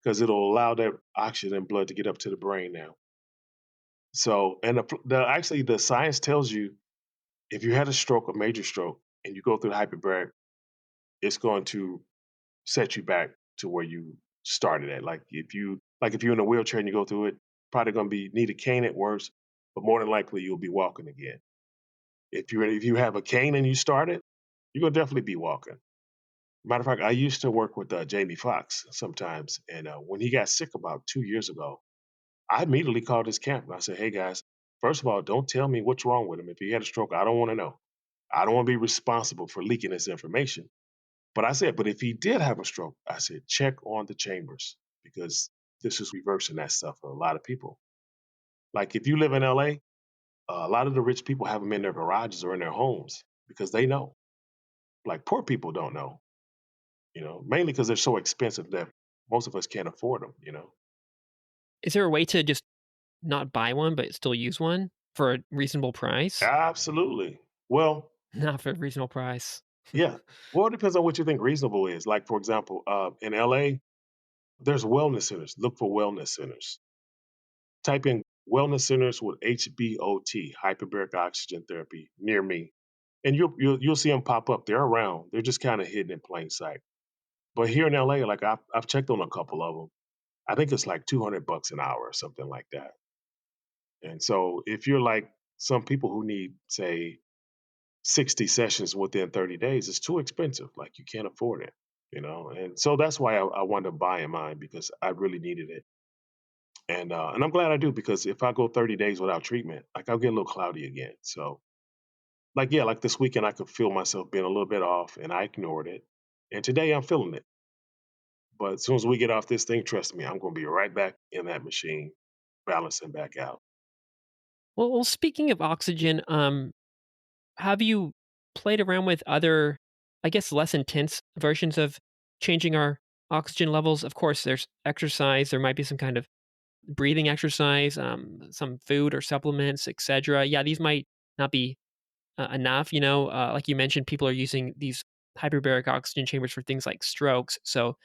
because it'll allow that oxygen and blood to get up to the brain now. So, and actually, the science tells you if you had a stroke, a major stroke, and you go through hyperbaric, it's going to set you back to where you started at. Like if you're in a wheelchair and you go through it, probably going to be need a cane at worst, but more than likely you'll be walking again. If you have a cane and you started, you're gonna definitely be walking. Matter of fact, I used to work with Jamie Foxx sometimes, and when he got sick about 2 years ago, I immediately called his camp and I said, "Hey guys, first of all, don't tell me what's wrong with him. If he had a stroke, I don't want to know. I don't want to be responsible for leaking this information." But I said, "But if he did have a stroke, I said check on the chambers because this is reversing that stuff for a lot of people. Like if you live in LA, a lot of the rich people have them in their garages or in their homes because they know. Like poor people don't know." Mainly because they're so expensive that most of us can't afford them. Is there a way to just not buy one but still use one for a reasonable price? Absolutely. Well, Not for a reasonable price. yeah. Well, it depends on what you think reasonable is. Like, for example, in LA, there's wellness centers. Look for wellness centers. Type in wellness centers with HBOT, hyperbaric oxygen therapy, near me. And you'll see them pop up. They're around. They're just kind of hidden in plain sight. But here in LA, like I've checked on a couple of them. I think it's like $200 an hour or something like that. And so if you're like some people who need, say, 60 sessions within 30 days, it's too expensive. Like you can't afford it, you know? And so that's why I wound up buying mine because I really needed it. And I'm glad I do because if I go 30 days without treatment, like I'll get a little cloudy again. So like, yeah, like this weekend, I could feel myself being a little bit off and I ignored it. And today I'm feeling it. But as soon as we get off this thing, trust me, I'm going to be right back in that machine, balancing back out. Well, speaking of oxygen, have you played around with other, I guess, less intense versions of changing our oxygen levels? Of course, there's exercise. There might be some kind of breathing exercise, some food or supplements, etc. Yeah, these might not be enough. Like you mentioned, people are using these hyperbaric oxygen chambers for things like strokes. So,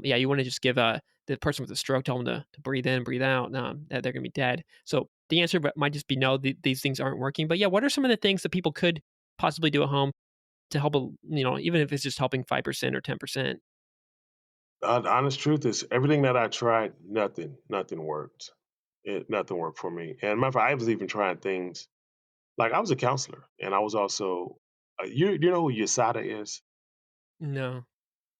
yeah, you want to just give the person with a stroke, tell them to breathe in, breathe out, that they're going to be dead. So the answer might just be no, these things aren't working. But yeah, what are some of the things that people could possibly do at home to help, even if it's just helping 5% or 10%? The honest truth is, everything that I tried, nothing worked. Nothing worked for me. And matter of fact, I was even trying things like I was a counselor, and I was also, you know who USADA is? No.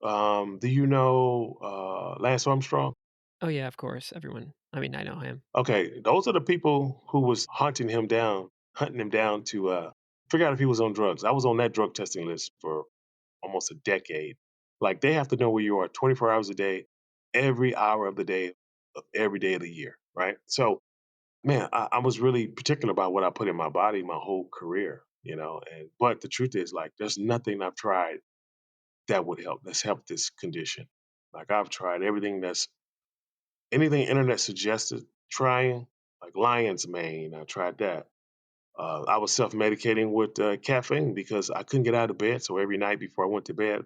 Do you know Lance Armstrong? Oh, yeah, of course. Everyone. I mean, I know him. Okay, those are the people who was hunting him down to figure out if he was on drugs. I was on that drug testing list for almost a decade. Like they have to know where you are 24 hours a day, every hour of the day, of every day of the year, right? So, man, I was really particular about what I put in my body my whole career, you know. And but the truth is, like, there's nothing I've tried that would help. That's helped this condition. Like I've tried everything that's anything internet suggested trying, like lion's mane. I tried that. I was self medicating with caffeine because I couldn't get out of bed. So every night before I went to bed,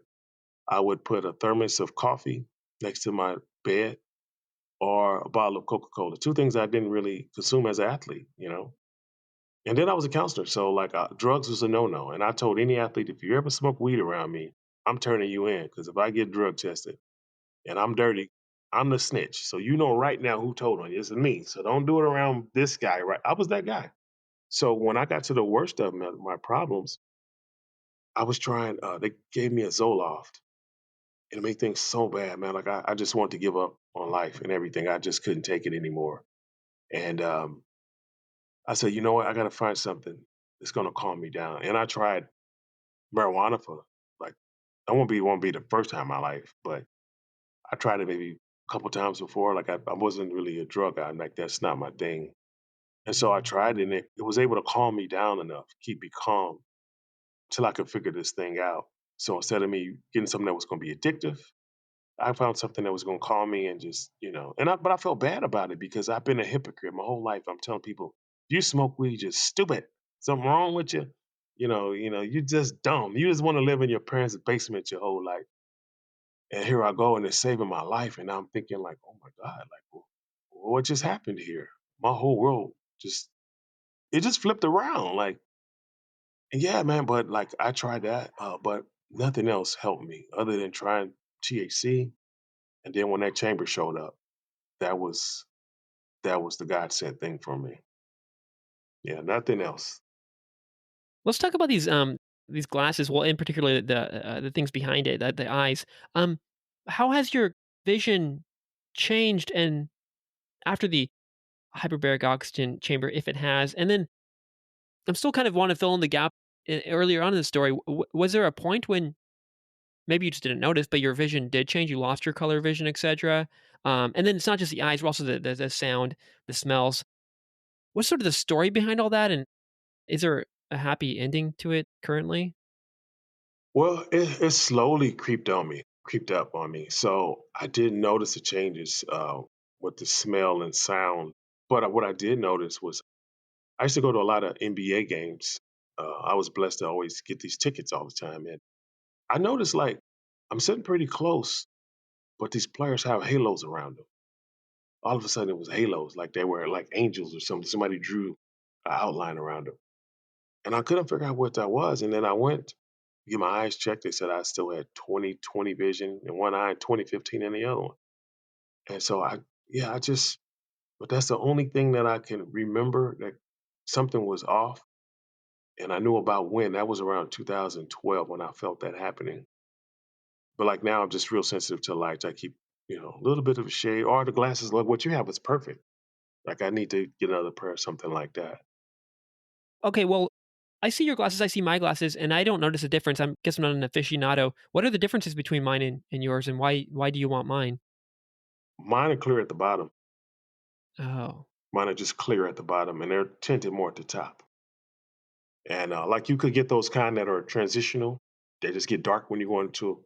I would put a thermos of coffee next to my bed or a bottle of Coca Cola. Two things I didn't really consume as an athlete, you know. And then I was a counselor, so like drugs was a no no. And I told any athlete, if you ever smoke weed around me, I'm turning you in because if I get drug tested and I'm dirty, I'm the snitch. So you know right now who told on you. It's me. So don't do it around this guy, right? I was that guy. So when I got to the worst of my problems, I was trying, they gave me a Zoloft. And it made things so bad, man. Like I just wanted to give up on life and everything. I just couldn't take it anymore. And I said, you know what? I got to find something that's going to calm me down. And I tried marijuana for like, I won't be the first time in my life, but I tried it maybe a couple times before. Like I wasn't really a drug guy. Like that's not my thing. And so I tried it and it was able to calm me down enough, keep me calm till I could figure this thing out. So instead of me getting something that was going to be addictive, I found something that was gonna calm me and just, you know, but I felt bad about it because I've been a hypocrite my whole life. I'm telling people, you smoke weed, you're stupid. Something wrong with you. You just dumb. You just want to live in your parents' basement your whole life. And here I go and it's saving my life. And I'm thinking like, oh my God, like what just happened here? My whole world just it just flipped around. Like, and yeah, man, but like I tried that, but nothing else helped me other than trying THC. And then when that chamber showed up, that was that was the God sent thing for me. Yeah, nothing else. Let's talk about these glasses. Well, in particular, the things behind it, the eyes. Um, how has your vision changed and after the hyperbaric oxygen chamber, if it has? And then I'm still kind of want to fill in the gap. Earlier on in the story, was there a point when maybe you just didn't notice, but your vision did change? You lost your color vision, etc. And then it's not just the eyes, but also the sound, the smells. What's sort of the story behind all that? And is there a happy ending to it currently? Well, it slowly creeped up on me. So I didn't notice the changes with the smell and sound. But what I did notice was I used to go to a lot of NBA games. I was blessed to always get these tickets all the time, and I noticed like I'm sitting pretty close, but these players have halos around them. All of a sudden, it was halos, like they were like angels or something. Somebody drew an outline around them. And I couldn't figure out what that was. And then I went to get my eyes checked. They said I still had 20/20 vision in one eye and 20/15 in the other one. And so yeah, but that's the only thing that I can remember that something was off, and I knew about when. That was around 2012 when I felt that happening. But like now, I'm just real sensitive to lights. I keep, a little bit of a shade or the glasses. Like what you have is perfect. Like I need to get another pair or something like that. Okay, well, I see your glasses, I see my glasses, and I don't notice a difference. I guess I'm not an aficionado. What are the differences between mine and yours, and why do you want mine? Mine are clear at the bottom. Oh. Mine are just clear at the bottom, and they're tinted more at the top. And like you could get those kind that are transitional. They just get dark when you go into.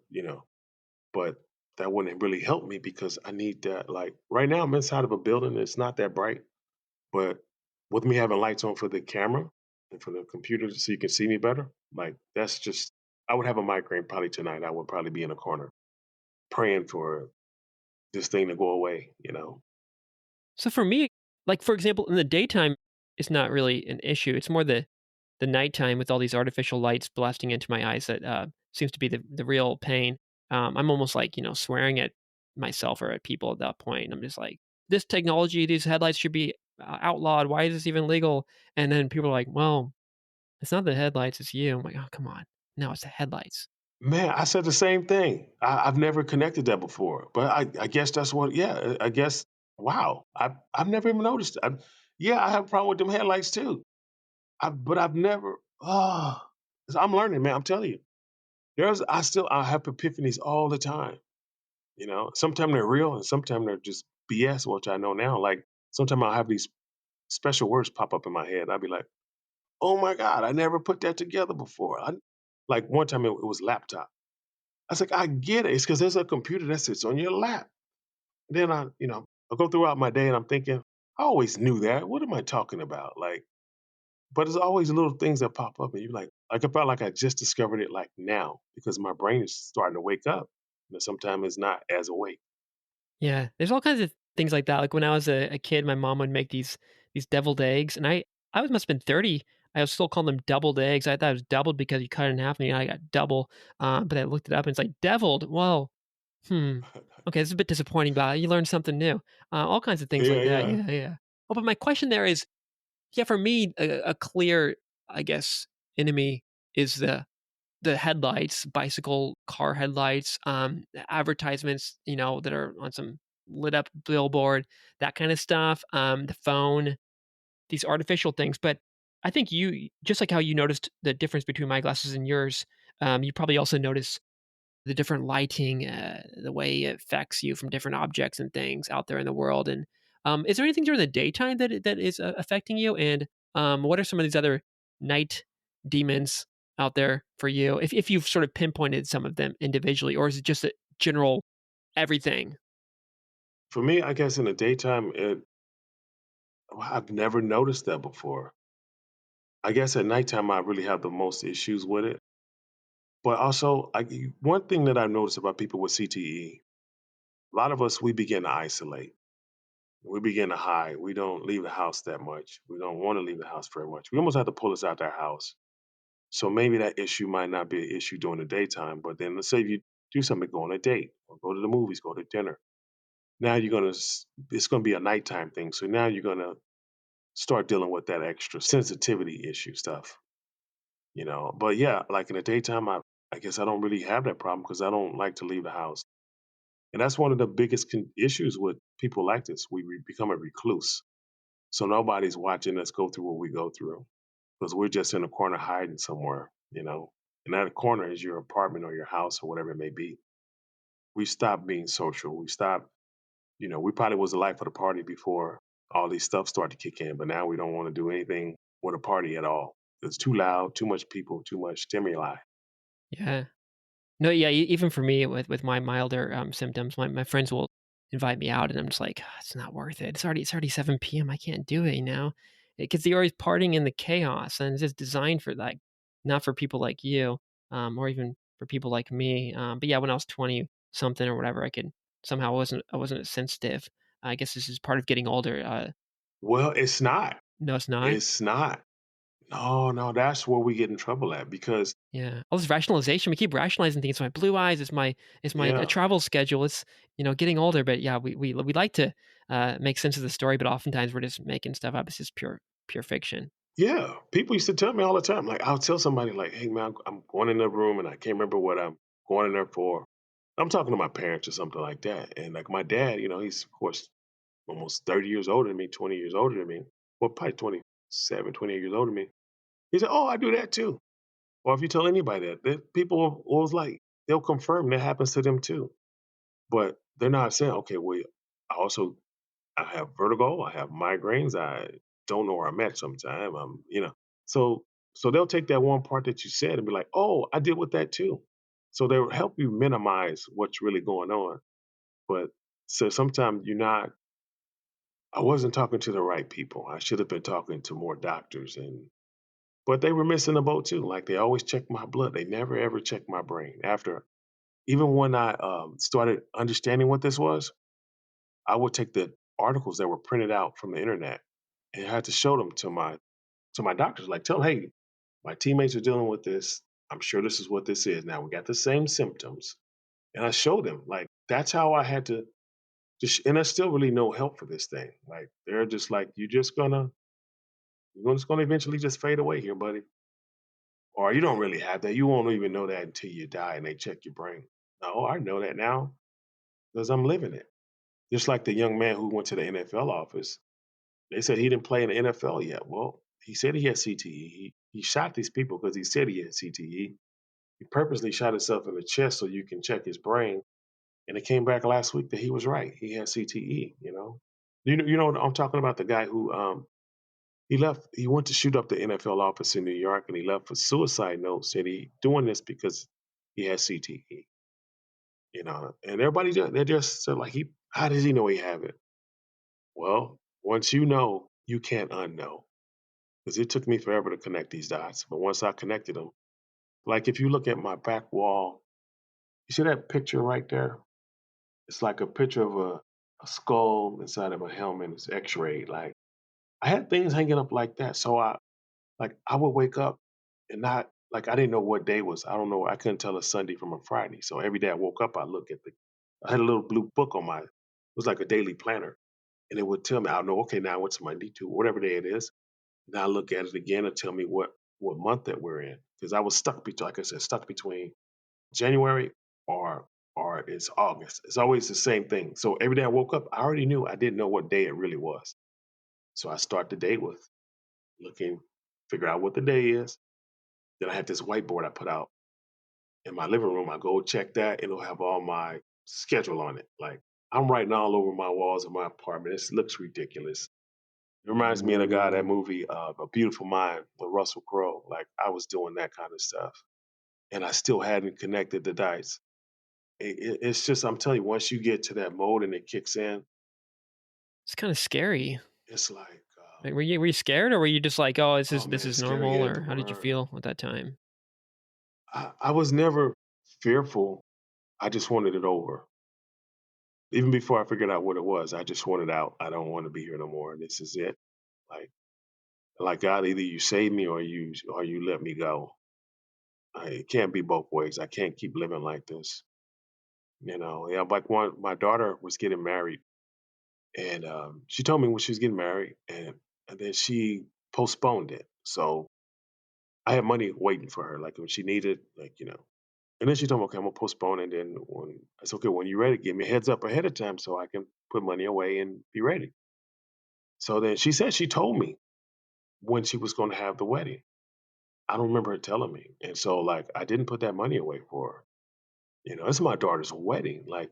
But that wouldn't really help me because I need that. Like right now, I'm inside of a building. It's not that bright, but with me having lights on for the camera and for the computer so you can see me better, like that's just. I would have a migraine probably tonight. I would probably be in a corner praying for this thing to go away. So for me, like, for example, in the daytime, it's not really an issue. It's more the nighttime with all these artificial lights blasting into my eyes that, seems to be the real pain. I'm almost like, swearing at myself or at people at that point. I'm just like, "This technology, these headlights should be, outlawed. Why is this even legal?" And then people are like, "Well, it's not the headlights, it's you." I'm like, "Oh, come on. No, it's the headlights." Man, I said the same thing. I've never connected that before, but I guess that's what. Yeah, I guess. Wow, I've never even noticed. Yeah, I have a problem with them headlights too. But I've never. Oh, I'm learning, man. I'm telling you. I have epiphanies all the time. Sometimes they're real and sometimes they're just BS, which I know now. Like sometimes I'll have these special words pop up in my head. I'll be like, "Oh my god, I never put that together before." Like one time it was laptop. I was like, I get it. It's because there's a computer that sits on your lap. Then I go throughout my day and I'm thinking, I always knew that. What am I talking about? Like, but there's always little things that pop up, and you're like I felt like I just discovered it like now because my brain is starting to wake up. Sometimes it's not as awake. Yeah, there's all kinds of things like that. Like when I was a kid, my mom would make these deviled eggs, and I was must have been 30. I was still calling them doubled eggs. I thought it was doubled because you cut it in half, and I got double. But I looked it up, and it's like deviled. Whoa, hmm. Okay, this is a bit disappointing, but you learned something new. All kinds of things Yeah, like that. yeah. Yeah, yeah. Oh, but my question there is, yeah, for me, a clear, I guess, enemy is the headlights, bicycle, car headlights, advertisements, that are on some lit up billboard, that kind of stuff, the phone, these artificial things. But I think you, just like how you noticed the difference between my glasses and yours, you probably also notice the different lighting, the way it affects you from different objects and things out there in the world. And is there anything during the daytime that is affecting you? And what are some of these other night demons out there for you? If you've sort of pinpointed some of them individually, or is it just a general everything? For me, I guess in the daytime, I've never noticed that before. I guess at nighttime, I really have the most issues with it. But also, one thing that I've noticed about people with CTE, a lot of us, we begin to isolate. We begin to hide. We don't leave the house that much. We don't want to leave the house very much. We almost have to pull us out our house. So maybe that issue might not be an issue during the daytime, but then let's say if you do something, go on a date or go to the movies, go to dinner. Now it's gonna be a nighttime thing. So now you're gonna start dealing with that extra sensitivity issue stuff. But yeah, like in the daytime, I guess I don't really have that problem because I don't like to leave the house. And that's one of the biggest issues with people like this. We become a recluse. So nobody's watching us go through what we go through because we're just in a corner hiding somewhere. And that corner is your apartment or your house or whatever it may be. We stopped being social. We probably was the life of the party before all these stuff started to kick in, but now we don't want to do anything with a party at all. It's too loud, too much people, too much stimuli. Yeah. No, yeah, even for me with my milder, symptoms, my friends will invite me out, and I'm just like, "Ah, it's not worth it. It's already 7 p.m. I can't do it, you know?" Because they're always partying in the chaos, and it's just designed for, like, not for people like you, or even for people like me. But yeah, when I was 20 something or whatever, I could somehow I wasn't as sensitive. I guess this is part of getting older. Well, it's not. No, it's not? It's not. No, no, that's where we get in trouble at because Yeah, all this rationalization, we keep rationalizing things. It's my blue eyes, it's my yeah, travel schedule, it's, getting older, but yeah, we like to, make sense of the story, but oftentimes we're just making stuff up. It's just pure fiction. Yeah, people used to tell me all the time. Like I'll tell somebody like, "Hey man, I'm going in the room and I can't remember what I'm going in there for." I'm talking to my parents or something like that. And like my dad, he's of course almost 30 years older than me, 20 years older than me. Well, probably 27, 28 years older than me. He said, "Oh, I do that too." Or if you tell anybody that, people will always like they'll confirm that happens to them too. But they're not saying, "Okay, well, I have vertigo, I have migraines, I don't know where I'm at sometime." So so they'll take that one part that you said and be like, "Oh, I deal with that too." So they'll help you minimize what's really going on. But so sometimes I wasn't talking to the right people. I should have been talking to more doctors, but they were missing the boat too. Like they always check my blood. They never ever check my brain. Even when I started understanding what this was, I would take the articles that were printed out from the internet and I had to show them to my doctors. Like, tell them, hey, my teammates are dealing with this. I'm sure this is what this is. Now we got the same symptoms, and I showed them. Like that's how I had to. And there's still really no help for this thing. Like they're just like, you're just gonna eventually just fade away here, buddy. Or you don't really have that. You won't even know that until you die and they check your brain. No, I know that now because I'm living it. Just like the young man who went to the NFL office. They said he didn't play in the NFL yet. Well, he said he had CTE. He shot these people because he said he had CTE. He purposely shot himself in the chest so you can check his brain. And it came back last week that he was right. He had CTE, you know. You know, I'm talking about the guy who he went to shoot up the NFL office in New York and he left a suicide note said he doing this because he has CTE, you know. And everybody they're just said like how does he know he have it? Well, once you know, you can't unknow. Because it took me forever to connect these dots. But once I connected them, like if you look at my back wall, you see that picture right there? It's like a picture of a skull inside of a helmet. It's X-rayed. Like I had things hanging up like that. So I would wake up and not like I didn't know what day was. I don't know. I couldn't tell a Sunday from a Friday. So every day I woke up, I look at I had a little blue book on it was like a daily planner. And it would tell me, I'll know, okay, now what's Monday to whatever day it is. And I look at it again and tell me what month that we're in. Because I was stuck between, like I said, stuck between January or it's August. It's always the same thing. So every day I woke up, I already knew I didn't know what day it really was. So I start the day with looking, figure out what the day is. Then I had this whiteboard I put out in my living room. I go check that, and it'll have all my schedule on it. Like I'm writing all over my walls of my apartment. It looks ridiculous. It reminds me of the guy that movie, A Beautiful Mind with Russell Crowe. Like I was doing that kind of stuff, and I still hadn't connected the dice. It's just I'm telling you, once you get to that mode and it kicks in, It's kind of scary. it's like, Like, were you scared, or were you just like, oh, this oh is man, this is scary normal, as the or how did you word. feel at that time? I was never fearful. I just wanted it over. Even before I figured out what it was, I just wanted out. I don't want to be here no more. This is it. Like, like God, either you save me or you let me go. It can't be both ways. I can't keep living like this. You know, yeah. Like my daughter was getting married, and she told me when she was getting married, and then she postponed it. So I had money waiting for her, like when she needed, like And then she told me, okay, I'm gonna postpone it. And when I said, okay, when you're ready, give me a heads up ahead of time so I can put money away and be ready. So then she said she told me when she was going to have the wedding. I don't remember her telling me. And so like I didn't put that money away for her. It's my daughter's wedding. Like,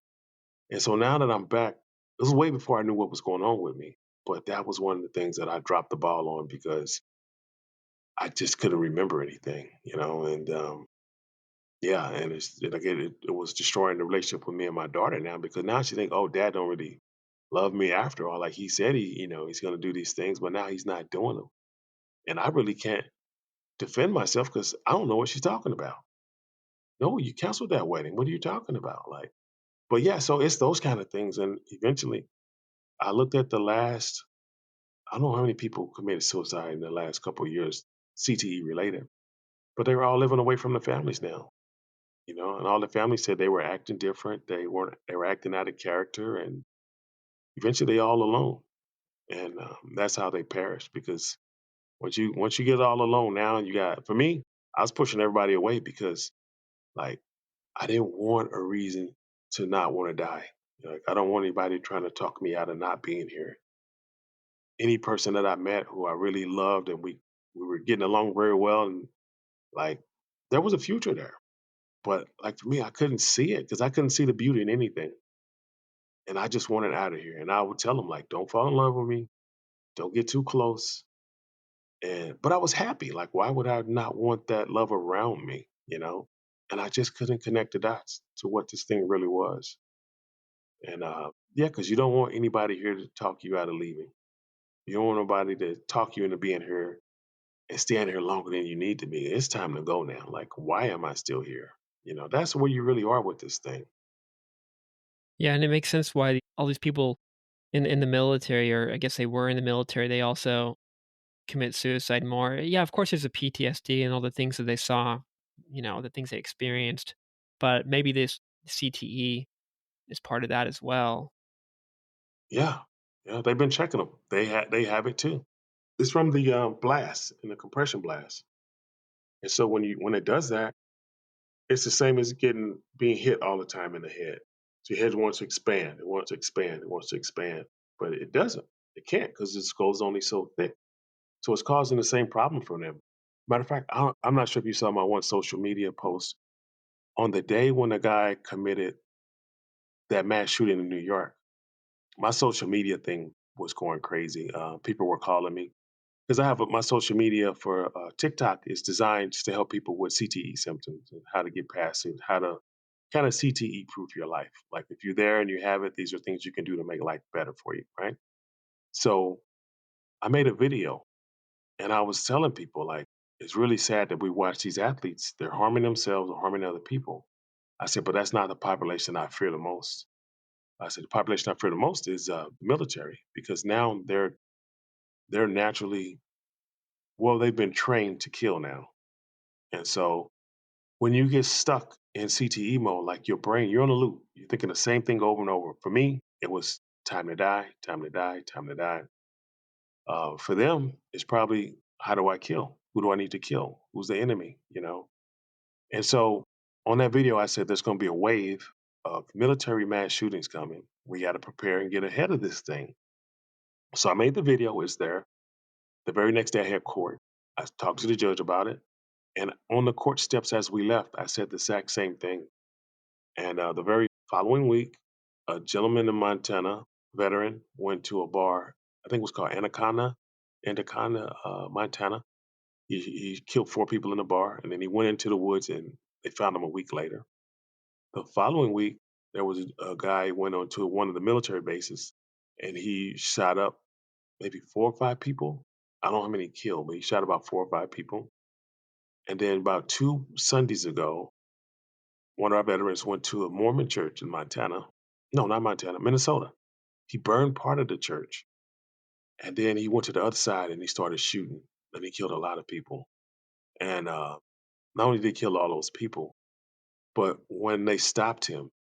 and so now that I'm back, this was way before I knew what was going on with me. But that was one of the things that I dropped the ball on because I just couldn't remember anything. And yeah, and it was destroying the relationship with me and my daughter now because now she think, oh, dad don't really love me after all. Like he said he's gonna do these things, but now he's not doing them. And I really can't defend myself because I don't know what she's talking about. No, you canceled that wedding. What are you talking about? Like, but yeah, so it's those kind of things. And eventually I looked at I don't know how many people committed suicide in the last couple of years, CTE related, but they were all living away from the families now. And all the families said they were acting different. They were acting out of character. And eventually they all alone, and that's how they perish. Because once you get all alone, now you got. For me, I was pushing everybody away because like I didn't want a reason to not want to die. Like I don't want anybody trying to talk me out of not being here. Any person that I met who I really loved and we were getting along very well, and like there was a future there. But like for me, I couldn't see it because I couldn't see the beauty in anything. And I just wanted out of here. And I would tell them, like, don't fall in love with me, don't get too close. And but I was happy. Like, why would I not want that love around me, you know? And I just couldn't connect the dots to what this thing really was. And yeah, because you don't want anybody here to talk you out of leaving. You don't want nobody to talk you into being here and staying here longer than you need to be. It's time to go now. Like, why am I still here? That's where you really are with this thing. Yeah, and it makes sense why all these people in the military, or I guess they were in the military, they also commit suicide more. Yeah, of course, there's a PTSD and all the things that they saw, the things they experienced, but maybe this CTE is part of that as well. Yeah, yeah, they've been checking them. They have it too. It's from the blast and the compression blast. And so when it does that, it's the same as being hit all the time in the head. So your head wants to expand, it wants to expand, it wants to expand, but it doesn't. It can't because the skull's only so thick. So it's causing the same problem for them. Matter of fact, I'm not sure if you saw my one social media post on the day when the guy committed that mass shooting in New York. My social media thing was going crazy. People were calling me because I have my social media for TikTok is designed just to help people with CTE symptoms and how to get past it, how to kind of CTE proof your life. Like if you're there and you have it, these are things you can do to make life better for you, right? So I made a video and I was telling people like it's really sad that we watch these athletes, they're harming themselves or harming other people. I said, but that's not the population I fear the most. I said the population I fear the most is military because now they're naturally well, they've been trained to kill now. And so when you get stuck in CTE mode, like your brain, you're on a loop. You're thinking the same thing over and over. For me, it was time to die, time to die, time to die. For them, it's probably how do I kill? Who do I need to kill? Who's the enemy? And so on that video, I said there's going to be a wave of military mass shootings coming. We got to prepare and get ahead of this thing. So I made the video. It's there. The very next day, I had court. I talked to the judge about it. And on the court steps as we left, I said the exact same thing. And the very following week, a gentleman in Montana, veteran, went to a bar. I think it was called Anaconda, Montana. He killed 4 people in the bar, and then he went into the woods, and they found him a week later. The following week, there was a guy who went on to one of the military bases, and he shot up maybe 4 or 5 people. I don't know how many he killed, but he shot about 4 or 5 people. And then about 2 Sundays ago, one of our veterans went to a Mormon church in Montana. No, not Montana, Minnesota. He burned part of the church. And then he went to the other side and he started shooting. And he killed a lot of people. And not only did he kill all those people, but when they stopped him,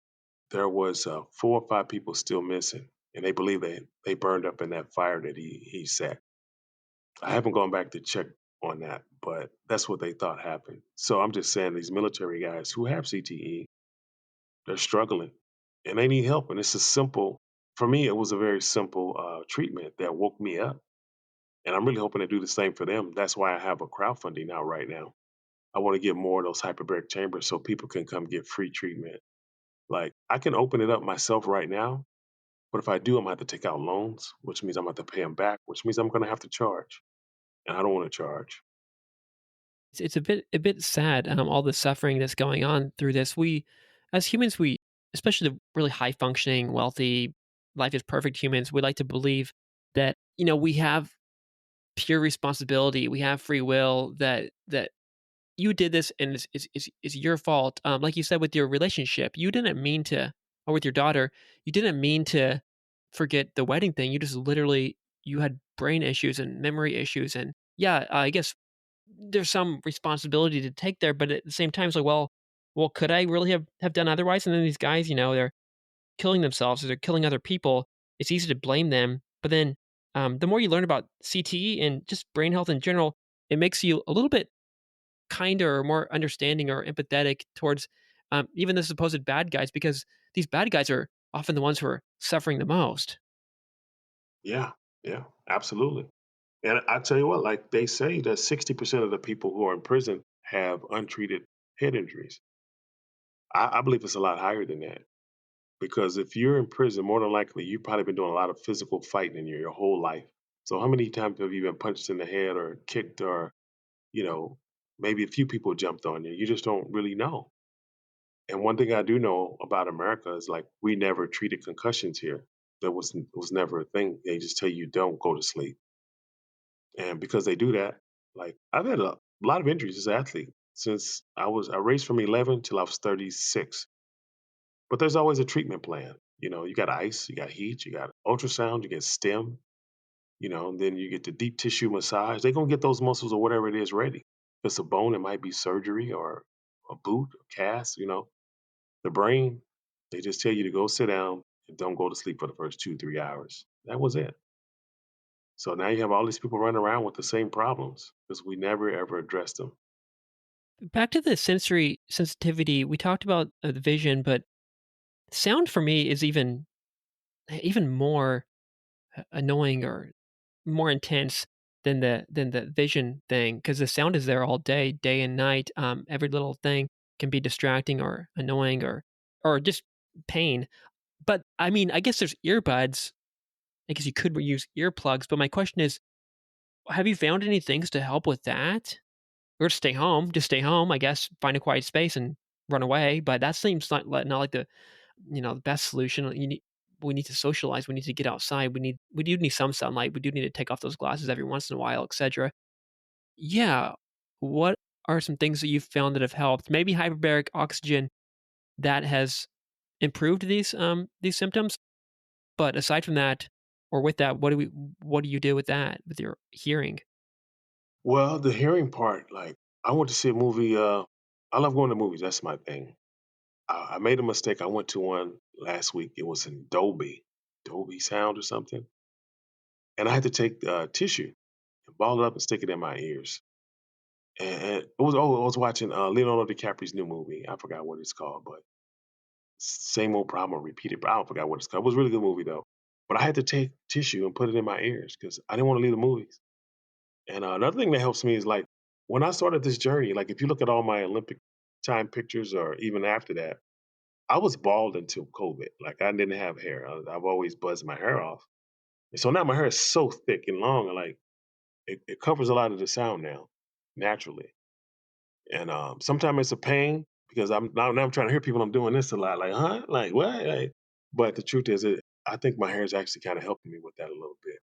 there was 4 or 5 people still missing. And they believe they burned up in that fire that he set. I haven't gone back to check on that, but that's what they thought happened. So I'm just saying these military guys who have CTE, they're struggling and they need help. And it's a simple, for me, it was a very simple treatment that woke me up. And I'm really hoping to do the same for them. That's why I have a crowdfunding out right now. I want to get more of those hyperbaric chambers so people can come get free treatment. Like I can open it up myself right now, but if I do, I'm gonna have to take out loans, which means I'm gonna have to pay them back, which means I'm gonna have to charge. And I don't want to charge. It's a bit sad, all the suffering that's going on through this. We, as humans, especially the really high functioning, wealthy, life is perfect humans, we like to believe that we have pure responsibility, we have free will, that you did this and it's your fault. Like you said with your relationship, you didn't mean to, or with your daughter, you didn't mean to forget the wedding thing. You just literally you had brain issues and memory issues, and yeah, I guess there's some responsibility to take there, but at the same time, it's like, well, could I really have done otherwise? And then these guys, they're killing themselves or they're killing other people. it's easy to blame them. But then the more you learn about CTE and just brain health in general, it makes you a little bit kinder or more understanding or empathetic towards even the supposed bad guys because these bad guys are often the ones who are suffering the most. Yeah, yeah, absolutely. And I tell you what, like they say that 60% of the people who are in prison have untreated head injuries. I believe it's a lot higher than that because if you're in prison, more than likely you've probably been doing a lot of physical fighting in your whole life. So how many times have you been punched in the head or kicked or, you know, maybe a few people jumped on you? You just don't really know. And one thing I do know about America is like we never treated concussions here. That was never a thing. They just tell you don't go to sleep. And because they do that, like I've had a lot of injuries as an athlete since I raced from 11 till I was 36. But there's always a treatment plan. You know, you got ice, you got heat, you got ultrasound, you get stem, you know, and then you get the deep tissue massage. They're gonna get those muscles or whatever it is ready. If it's a bone, it might be surgery or a boot, a cast, you know. The brain, they just tell you to go sit down and don't go to sleep for the first 2, 3 hours. That was it. So now you have all these people running around with the same problems because we never ever addressed them. Back to the sensory sensitivity, we talked about the vision, but sound for me is even more annoying or more intense than the vision thing because the sound is there all day, day and night. Every little thing can be distracting or annoying or just pain. But I mean, I guess there's earbuds. I guess you could use earplugs. But my question is, have you found any things to help with that? Or stay home, just stay home. I guess find a quiet space and run away. But that seems not like the the best solution. We need to socialize. We need to get outside. We do need some sunlight. We do need to take off those glasses every once in a while, etc. Yeah. What are some things that you've found that have helped? Maybe hyperbaric oxygen that has improved these symptoms. But aside from that, or with that, what do you do with that with your hearing? Well, the hearing part, like I went to see a movie. I love going to movies. That's my thing. I made a mistake. I went to one last week. It was in Dolby Sound or something, and I had to take tissue and ball it up and stick it in my ears. And I was watching Leonardo DiCaprio's new movie. I forgot what it's called, but same old problem repeated. But I don't forgot what it's called. It was a really good movie though. But I had to take tissue and put it in my ears because I didn't want to leave the movies. And another thing that helps me is like when I started this journey. Like if you look at all my Olympic time pictures, or even after that, I was bald until COVID. Like I didn't have hair. I've always buzzed my hair off, and so now my hair is so thick and long. And like it covers a lot of the sound now, naturally. And sometimes it's a pain because now I'm trying to hear people. I'm doing this a lot. Like, huh? Like what? Like, but the truth is, I think my hair is actually kind of helping me with that a little bit.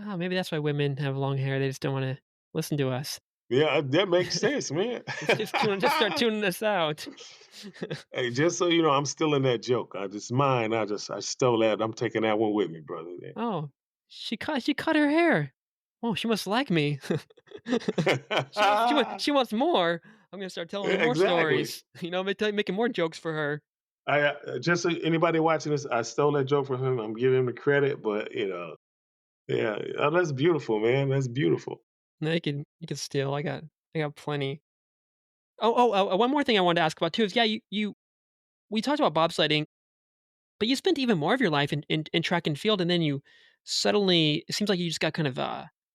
Oh, maybe that's why women have long hair. They just don't want to listen to us. Yeah, that makes sense, man. Just start tuning this out. Hey, just so you know, I'm still in that joke. I just mine. I stole that. I'm taking that one with me, brother. Oh, she cut her hair. Oh, she must like me. She wants more. I'm gonna start telling her more Exactly. stories. Making more jokes for her. I just so anybody watching this, I stole that joke from him. I'm giving him the credit, but yeah, that's beautiful, man. That's beautiful. No, you can steal. I got plenty. One more thing I wanted to ask about too is you we talked about bobsledding. But you spent even more of your life in track and field, and then you suddenly it seems like you just got kind of,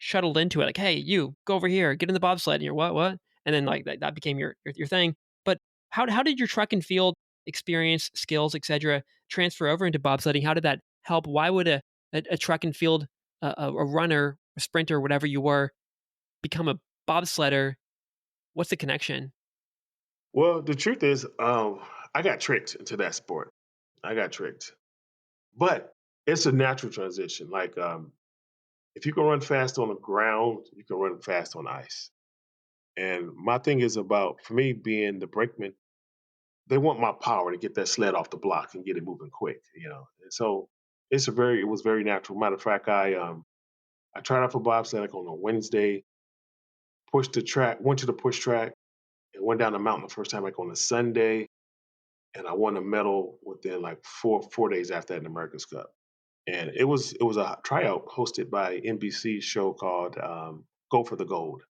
shuttled into it, like, "Hey, you, go over here, get in the bobsled," and you're, "What?" And then, like, that became your thing. But how did your track and field experience, skills, etcetera, transfer over into bobsledding? How did that help? Why would a track and field, a runner, a sprinter, whatever you were, become a bobsledder? What's the connection? Well, the truth is, I got tricked into that sport. I got tricked, but it's a natural transition. Like, if you can run fast on the ground, you can run fast on ice. And my thing is about for me being the brakeman, they want my power to get that sled off the block and get it moving quick. And so it was very natural. Matter of fact, I tried out for bobsled like on a Wednesday, pushed the track, went to the push track, and went down the mountain the first time like on a Sunday, and I won a medal within like four days after that in the America's Cup. and it was a tryout hosted by NBC's show called Go for the Gold.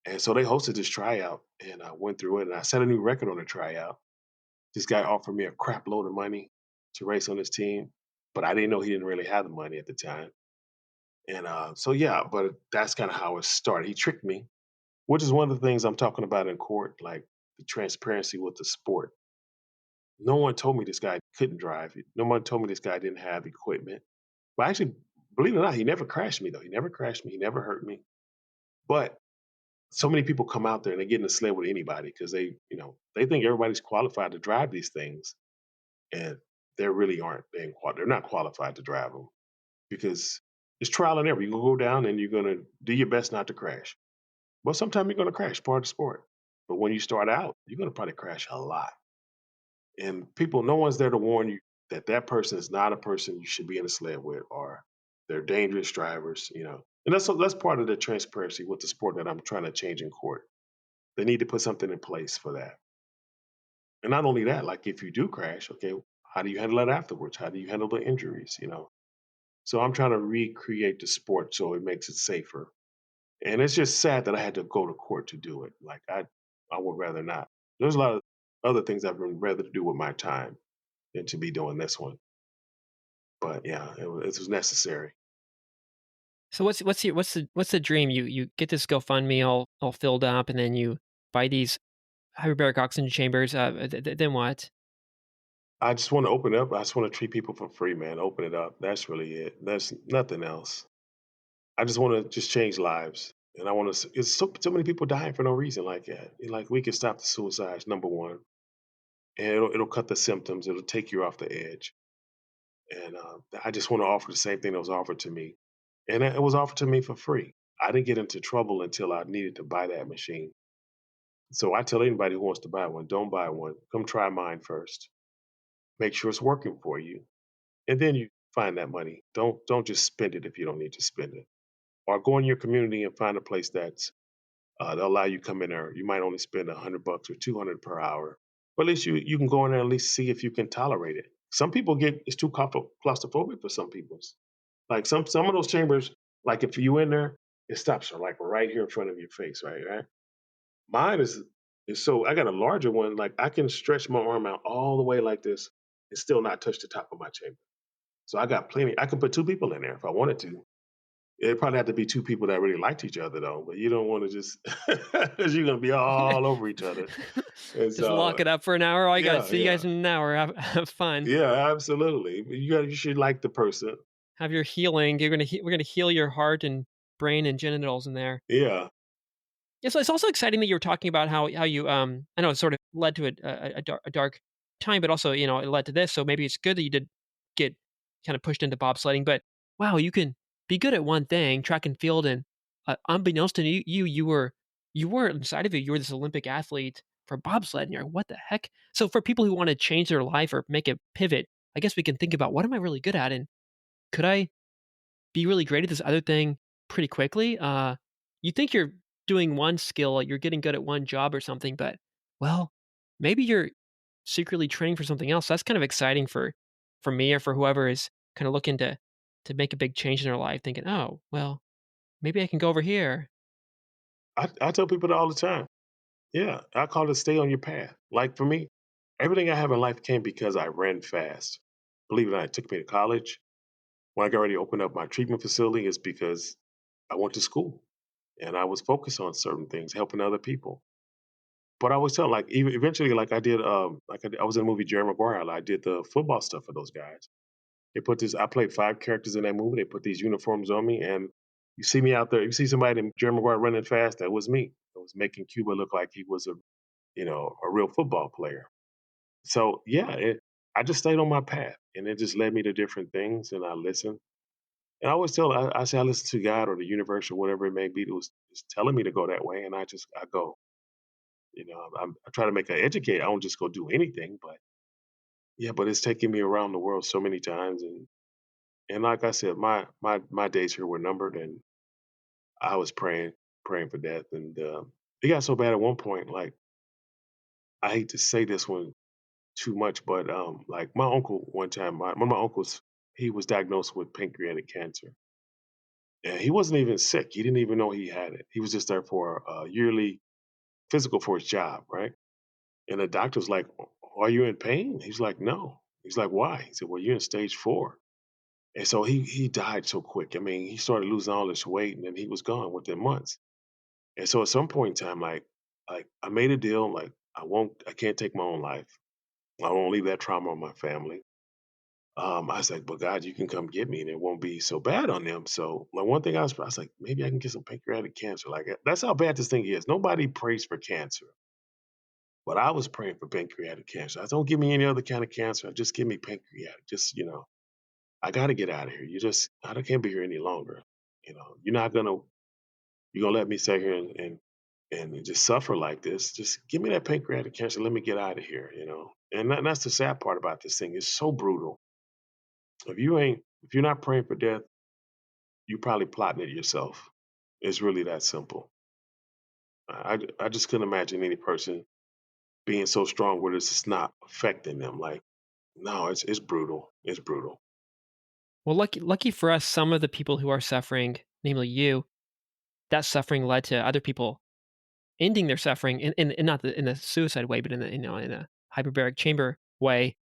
And so they hosted this tryout, and I went through it, and I set a new record on the tryout. This guy offered me a crap load of money to race on his team, but I didn't know he didn't really have the money at the time. And so yeah, but that's kind of how it started. He tricked me, which is one of the things I'm talking about in court, like the transparency with the sport. No one told me this guy couldn't drive. No one told me this guy didn't have equipment. But actually, believe it or not, he never crashed me though. He never crashed me. He never hurt me. But so many people come out there and they get in a sled with anybody because they think everybody's qualified to drive these things, and they really aren't. They're not qualified to drive them because it's trial and error. You're gonna go down and you're gonna do your best not to crash. Well, sometimes you're gonna crash, part of the sport. But when you start out, you're gonna probably crash a lot. And people, no one's there to warn you that that person is not a person you should be in a sled with, or they're dangerous drivers. And that's part of the transparency with the sport that I'm trying to change in court. They need to put something in place for that. And not only that, like if you do crash, okay, how do you handle it afterwards? How do you handle the injuries? So I'm trying to recreate the sport so it makes it safer. And it's just sad that I had to go to court to do it. Like I would rather not. There's a lot of other things I'd rather do with my time than to be doing this one. But yeah, it was necessary. So what's the dream? You get this GoFundMe all filled up, and then you buy these hyperbaric oxygen chambers. Then what? I just want to open it up. I just want to treat people for free, man. Open it up. That's really it. There's nothing else. I just want to just change lives. And I want to. It's so many people dying for no reason like that. Like we can stop the suicides, number one, and it'll cut the symptoms. It'll take you off the edge. And I just want to offer the same thing that was offered to me, and it was offered to me for free. I didn't get into trouble until I needed to buy that machine. So I tell anybody who wants to buy one, don't buy one. Come try mine first. Make sure it's working for you, and then you find that money. Don't just spend it if you don't need to spend it. Or go in your community and find a place that's they'll allow you to come in there. You might only spend $100 or 200 per hour, but at least you can go in there and at least see if you can tolerate it. Some people get it's too claustrophobic for some people. Like some of those chambers, like if you in there, it stops like right here in front of your face, right. Mine is so I got a larger one. Like I can stretch my arm out all the way like this and still not touch the top of my chamber. So I got plenty. I can put two people in there if I wanted to. It probably had to be two people that really liked each other though, but you don't want to just because you're gonna be all over each other. And Just lock so it up for an hour. I got to yeah, see you yeah, guys in an hour. Have fun. yeah, absolutely. You should like the person. Have your healing. We're gonna heal your heart and brain and genitals in there. Yeah, Yeah, so it's also exciting that you were talking about how you I know it sort of led to a dark time, but also it led to this. So maybe it's good that you did get kind of pushed into bobsledding. But wow, you can be good at one thing, track and field, and unbeknownst to you were inside of it. You were this Olympic athlete for bobsled, and you're like, what the heck? So for people who want to change their life or make a pivot, I guess we can think about what am I really good at, and could I be really great at this other thing pretty quickly. You think you're doing one skill, you're getting good at one job or something, but well, maybe you're secretly training for something else. That's kind of exciting for me or for whoever is kind of looking to make a big change in their life, thinking, oh, well, maybe I can go over here. I tell people that all the time. Yeah, I call it stay on your path. Like for me, everything I have in life came because I ran fast. Believe it or not, it took me to college. When I got ready to open up my treatment facility, is because I went to school and I was focused on certain things, helping other people. But I always tell, like, even eventually, like I did, I was in the movie Jerry Maguire. I did the football stuff for those guys. They put this. I played five characters in that movie. They put these uniforms on me, and you see me out there. You see somebody in Jerry Maguire running fast. That was me. I was making Cuba look like he was a real football player. So yeah, I just stayed on my path, and it just led me to different things, and I listened. And I always tell, I say I listen to God or the universe or whatever it may be that was telling me to go that way, and I go. I try to make an educate. I don't just go do anything, but yeah, but it's taken me around the world so many times, and like I said, my days here were numbered, and I was praying for death, and it got so bad at one point. Like I hate to say this one too much, but like my uncle one time, one of my uncles, he was diagnosed with pancreatic cancer. And he wasn't even sick. He didn't even know he had it. He was just there for a yearly physical for his job, right? And the doctor was like, "Are you in pain?" He's like, "No." He's like, "Why?" He said, "Well, you're in stage 4." And so he died so quick. I mean, he started losing all his weight, and then he was gone within months. And so at some point in time, like I made a deal, like I can't take my own life. I won't leave that trauma on my family. I was like, but God, you can come get me, and it won't be so bad on them. So, like one thing I was like, maybe I can get some pancreatic cancer. Like that's how bad this thing is. Nobody prays for cancer, but I was praying for pancreatic cancer. I said, don't give me any other kind of cancer. Just give me pancreatic. Just I got to get out of here. I can't be here any longer. You're not gonna you're gonna let me sit here and just suffer like this. Just give me that pancreatic cancer. Let me get out of here. And that's the sad part about this thing. It's so brutal. If you're not praying for death, you're probably plotting it yourself. It's really that simple. I just couldn't imagine any person being so strong where this is not affecting them. Like, no, it's brutal. It's brutal. Well, lucky for us, some of the people who are suffering, namely you, that suffering led to other people ending their suffering in not in the suicide way, but in a hyperbaric chamber way.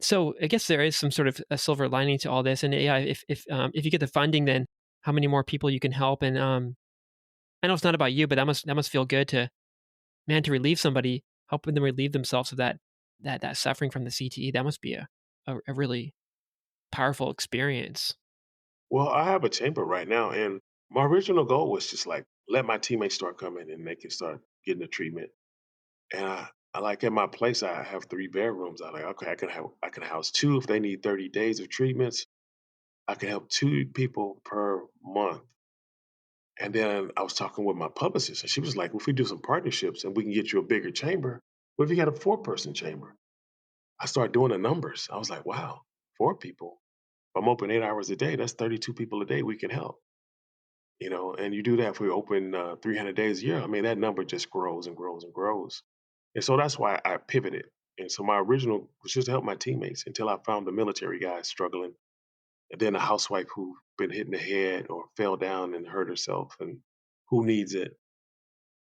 So I guess there is some sort of a silver lining to all this. And yeah, if you get the funding, then how many more people you can help? And I know it's not about you, but that must feel good to relieve somebody, helping them relieve themselves of that suffering from the CTE. That must be a really powerful experience. Well, I have a chamber right now, and my original goal was just like let my teammates start coming and they can start getting the treatment. And I like at my place, I have 3 bedrooms. I like, okay, I can house two if they need 30 days of treatments. I can help 2 people per month. And then I was talking with my publicist, and she was like, "Well, if we do some partnerships and we can get you a bigger chamber, what if you had a 4-person chamber?" I started doing the numbers. I was like, wow, 4 people. If I'm open 8 hours a day, that's 32 people a day we can help. And you do that if we open 300 days a year. I mean, that number just grows and grows and grows. And so that's why I pivoted. And so my original was just to help my teammates until I found the military guys struggling, and then a housewife who been hit in the head or fell down and hurt herself and who needs it.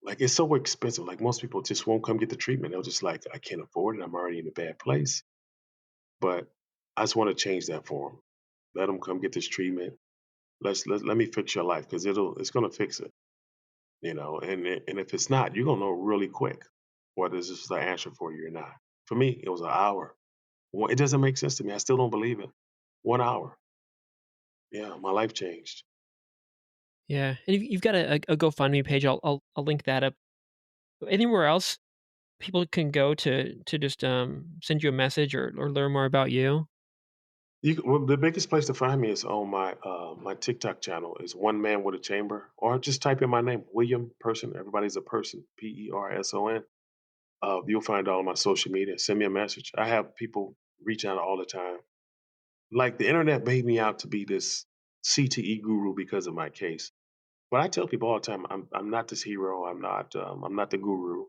Like it's so expensive. Like most people just won't come get the treatment. They'll just like, I can't afford it. I'm already in a bad place. But I just want to change that for them. Let them come get this treatment. Let me fix your life because it's gonna fix it. And if it's not, you're gonna know really quick whether this is the answer for you or not. For me, it was an hour. Well, it doesn't make sense to me. I still don't believe it. 1 hour. Yeah, my life changed. Yeah, and you've got a GoFundMe page. I'll link that up. Anywhere else people can go to just send you a message or learn more about you. Well, the biggest place to find me is on my TikTok channel. Is one man with a chamber, or just type in my name, William Person. Everybody's a person, Person. You'll find all my social media. Send me a message. I have people reach out all the time. Like the internet made me out to be this CTE guru because of my case. But I tell people all the time, I'm not this hero. I'm not the guru.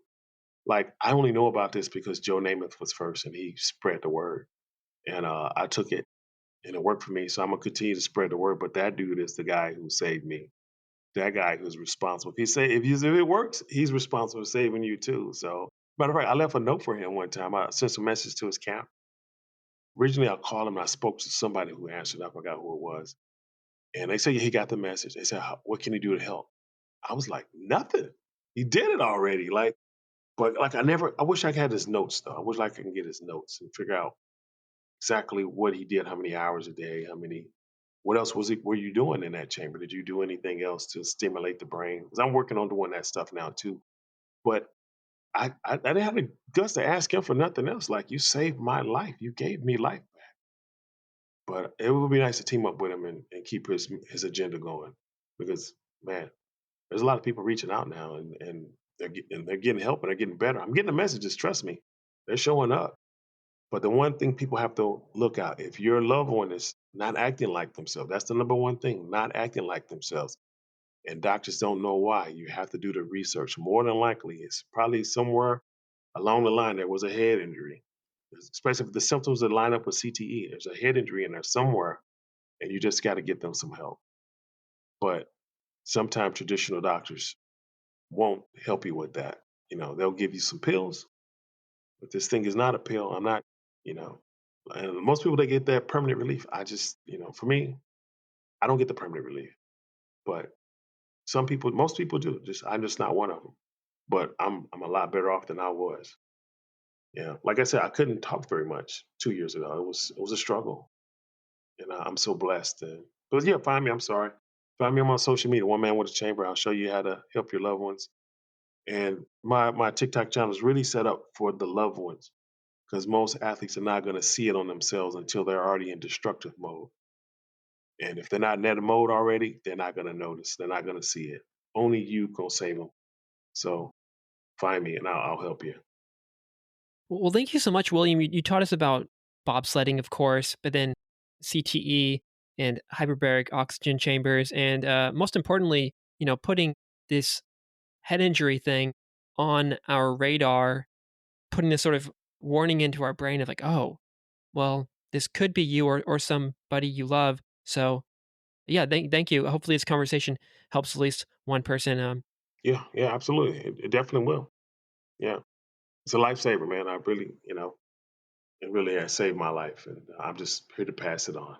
Like I only know about this because Joe Namath was first, and he spread the word, and I took it, and it worked for me. So I'm gonna continue to spread the word. But that dude is the guy who saved me. That guy who's responsible. If it works, he's responsible for saving you too. So matter of fact, I left a note for him one time. I sent some message to his camp. Originally, I called him and I spoke to somebody who answered. I forgot who it was. And they said he got the message. They said, what can he do to help? I was like, nothing. He did it already. But like I wish I had his notes though. I wish I could get his notes and figure out exactly what he did, how many hours a day, what else were you doing in that chamber? Did you do anything else to stimulate the brain? Because I'm working on doing that stuff now too. But I didn't have the guts to ask him for nothing else. Like you saved my life. You gave me life. But it would be nice to team up with him and keep his agenda going. Because man, there's a lot of people reaching out now and they're getting help and they're getting better. I'm getting the messages, trust me. They're showing up. But the one thing people have to look out, if your loved one is not acting like themselves, that's the number one thing, not acting like themselves. And doctors don't know why. You have to do the research. More than likely, it's probably somewhere along the line there was a head injury, especially if the symptoms that line up with CTE. There's a head injury in there somewhere. and you just got to get them some help. But sometimes traditional doctors won't help you with that. They'll give you some pills, but this thing is not a pill. I'm not, you know, and most people they get that permanent relief. I just, for me, I don't get the permanent relief, but most people do. I'm just not one of them. But I'm a lot better off than I was. Yeah, like I said, I couldn't talk very much 2 years ago. It was a struggle, and I'm so blessed. But yeah, find me. I'm sorry. Find me on my social media. One man with a chamber. I'll show you how to help your loved ones. And my TikTok channel is really set up for the loved ones because most athletes are not going to see it on themselves until they're already in destructive mode. And if they're not in that mode already, they're not going to notice. They're not going to see it. Only you can save them. So find me and I'll help you. Well, thank you so much, William. You taught us about bobsledding, of course, but then CTE and hyperbaric oxygen chambers, and most importantly, putting this head injury thing on our radar, putting this sort of warning into our brain of like, oh, well, this could be you or somebody you love. So yeah, thank you. Hopefully, this conversation helps at least one person. Yeah, yeah, absolutely. It definitely will. Yeah. It's a lifesaver, man. I really, it really has saved my life. And I'm just here to pass it on.